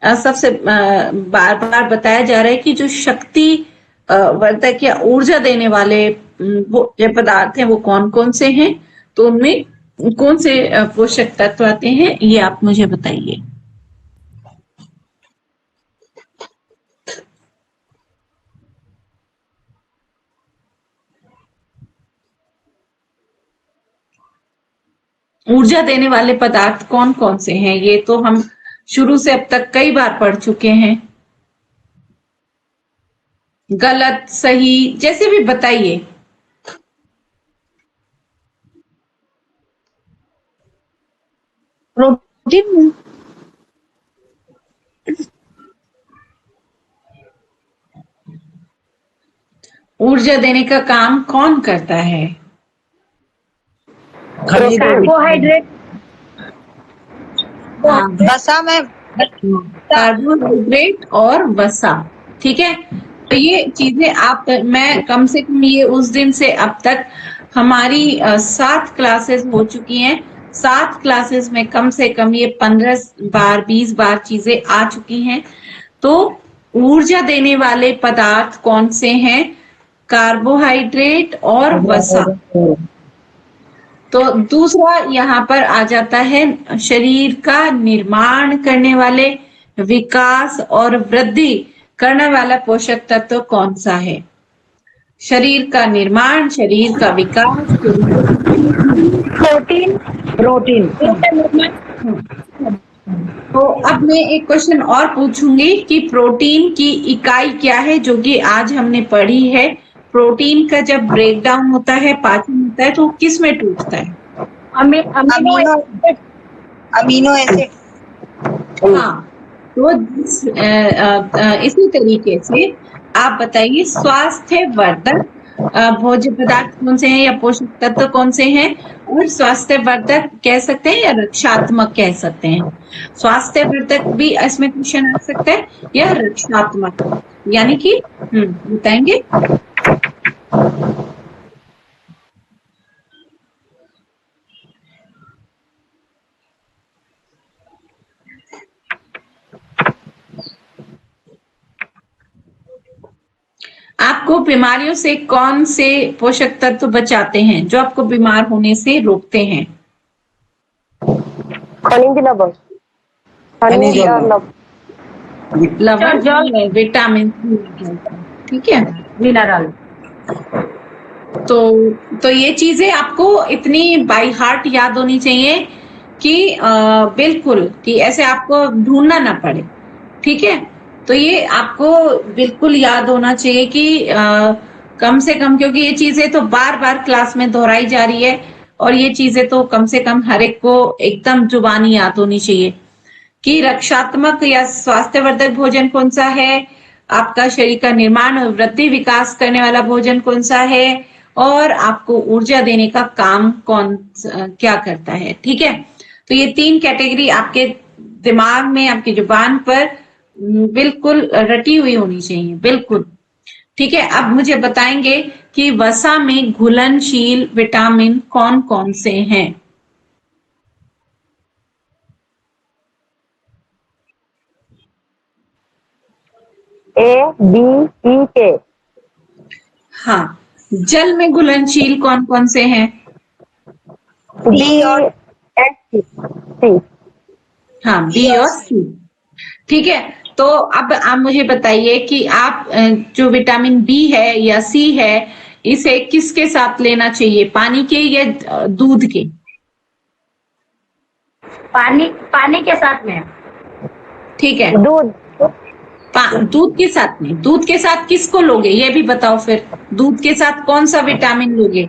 [SPEAKER 1] सबसे बार बार बताया जा रहा है कि जो शक्ति वर्धक या ऊर्जा देने वाले वो जो पदार्थ हैं वो कौन कौन से हैं, तो उनमें कौन से पोषक तत्व आते हैं, ये आप मुझे बताइए। ऊर्जा देने वाले पदार्थ कौन कौन से हैं, ये तो हम शुरू से अब तक कई बार पढ़ चुके हैं। गलत सही जैसे भी बताइए।
[SPEAKER 2] प्रोटीन।
[SPEAKER 1] ऊर्जा देने का काम कौन करता है?
[SPEAKER 2] खनिज
[SPEAKER 3] कार्बोहाइड्रेट।
[SPEAKER 1] हाँ,
[SPEAKER 2] वसा में
[SPEAKER 1] कार्बोहाइड्रेट और वसा। ठीक है, तो ये चीजें आप, मैं कम से कम ये उस दिन से अब तक हमारी 7 क्लासेस हो चुकी हैं, 7 क्लासेस में कम से कम ये 15 बार 20 बार चीजें आ चुकी हैं। तो ऊर्जा देने वाले पदार्थ कौन से हैं? कार्बोहाइड्रेट और वसा। तो दूसरा यहाँ पर आ जाता है, शरीर का निर्माण करने वाले, विकास और वृद्धि करने वाला पोषक तत्व कौन सा है? शरीर का निर्माण, शरीर का विकास, शरीर का
[SPEAKER 3] प्रोटीन।
[SPEAKER 2] प्रोटीन।
[SPEAKER 1] तो अब मैं एक क्वेश्चन और पूछूंगी कि प्रोटीन की इकाई क्या है, जो कि आज हमने पढ़ी है। प्रोटीन का जब ब्रेक डाउन होता है, पाचन होता है, तो वो किस में टूटता है?
[SPEAKER 3] Amino acid.
[SPEAKER 2] Amino acid.
[SPEAKER 1] हाँ, तो इसी तरीके से आप बताइए, स्वास्थ्य वर्धक भोज्य पदार्थ कौन से हैं या पोषक तत्व कौन से हैं? और स्वास्थ्य वर्धक कह सकते हैं या रक्षात्मक कह सकते हैं? स्वास्थ्य वर्धक भी इसमें क्वेश्चन आ सकता है, या रक्षात्मक, यानी कि बताएंगे। आपको बीमारियों से कौन से पोषक तत्व बचाते हैं, जो आपको बीमार होने से रोकते हैं?
[SPEAKER 4] खनिज लवण, खनिज और
[SPEAKER 1] लवण, जल, विटामिन, ठीक है,
[SPEAKER 3] मिनरल।
[SPEAKER 1] तो ये चीजें आपको इतनी बाय हार्ट याद होनी चाहिए कि बिल्कुल कि ऐसे आपको ढूंढना ना पड़े, ठीक है। तो ये आपको बिल्कुल याद होना चाहिए कि कम से कम, क्योंकि ये चीजें तो बार बार क्लास में दोहराई जा रही है, और ये चीजें तो कम से कम हर एक को एकदम जुबानी याद होनी चाहिए कि रक्षात्मक या स्वास्थ्यवर्धक भोजन कौन सा है, आपका शरीर का निर्माण और वृद्धि विकास करने वाला भोजन कौन सा है, और आपको ऊर्जा देने का काम क्या करता है, ठीक है। तो ये 3 कैटेगरी आपके दिमाग में, आपकी जुबान पर बिल्कुल रटी हुई होनी चाहिए, बिल्कुल, ठीक है। अब मुझे बताएंगे कि वसा में घुलनशील विटामिन कौन कौन से हैं?
[SPEAKER 4] A, B, E, K।
[SPEAKER 1] हाँ, जल में घुलनशील कौन कौन से हैं?
[SPEAKER 4] B और C।
[SPEAKER 1] हाँ, बी और सी, ठीक है। तो अब आप मुझे बताइए कि आप जो विटामिन बी है या सी है, इसे किसके साथ लेना चाहिए, पानी के या दूध के?
[SPEAKER 3] पानी के साथ में।
[SPEAKER 1] ठीक है,
[SPEAKER 4] दूध।
[SPEAKER 1] दूध के साथ में। दूध के साथ किसको लोगे, ये भी बताओ फिर। दूध के साथ कौन सा विटामिन लोगे?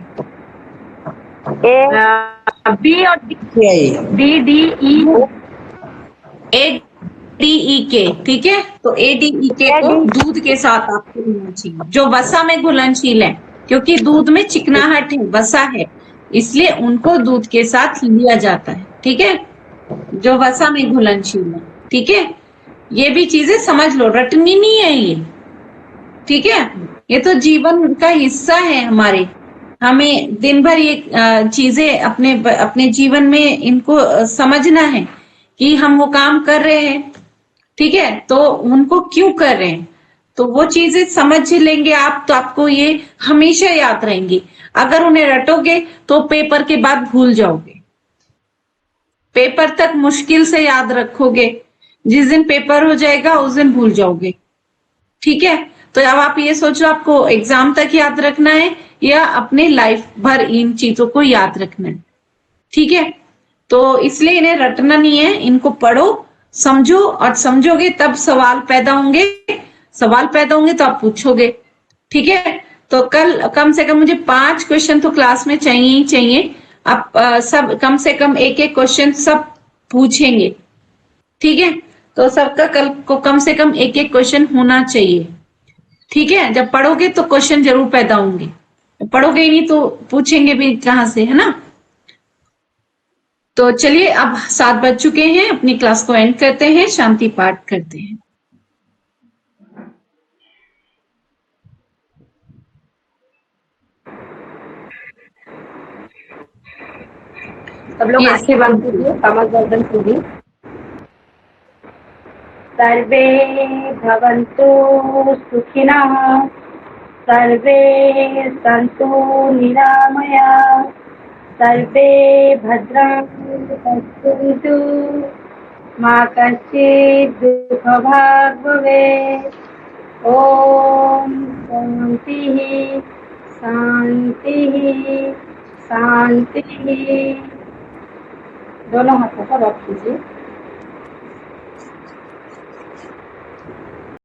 [SPEAKER 3] बी और डी, डी, ई,
[SPEAKER 1] ए, डी, ई, के, ठीक है। तो ए, डी, ई, के को दूध के साथ आपको लेना चाहिए, जो वसा में घुलनशील है, क्योंकि दूध में चिकनाहट है, वसा है, इसलिए उनको दूध के साथ लिया जाता है, ठीक है, जो वसा में घुलनशील है, ठीक है। ये भी चीजें समझ लो, रटनी नहीं है ये, ठीक है। ये तो जीवन का हिस्सा है हमारे, हमें दिन भर ये चीजें अपने जीवन में इनको समझना है कि हम वो काम कर रहे हैं, ठीक है, तो उनको क्यों कर रहे हैं, तो वो चीजें समझ लेंगे आप, तो आपको ये हमेशा याद रहेंगी। अगर उन्हें रटोगे तो पेपर के बाद भूल जाओगे, पेपर तक मुश्किल से याद रखोगे, जिस दिन पेपर हो जाएगा उस दिन भूल जाओगे, ठीक है। तो अब आप ये सोचो, आपको एग्जाम तक याद रखना है या अपने लाइफ भर इन चीजों को याद रखना है, ठीक है। तो इसलिए इन्हें रटना नहीं है, इनको पढ़ो, समझो, और समझोगे तब सवाल पैदा होंगे, सवाल पैदा होंगे तो आप पूछोगे, ठीक है। तो कल कम से कम मुझे 5 क्वेश्चन तो क्लास में चाहिए ही चाहिए। आप सब कम से कम एक एक क्वेश्चन सब पूछेंगे, ठीक है। तो सबका कल को कम से कम एक एक क्वेश्चन होना चाहिए, ठीक है। जब पढ़ोगे तो क्वेश्चन जरूर पैदा होंगे, पढ़ोगे ही नहीं तो पूछेंगे भी कहाँ से, है ना। तो चलिए, अब 7 बज चुके हैं, अपनी क्लास को एंड करते हैं, शांति पाठ करते हैं।
[SPEAKER 3] सब लोग आंखें बंद कीजिए, कमर गर्दन कीजिए। सर्वे भवन्तु सुखिनः, सर्वे सन्तु निरामयाः, सर्वे भद्राणि पश्यन्तु, मा कश्चित् दुःखभाग् भवेत्। ओम शांति शांति शांति। दोनों हाथों को रख दीजिए।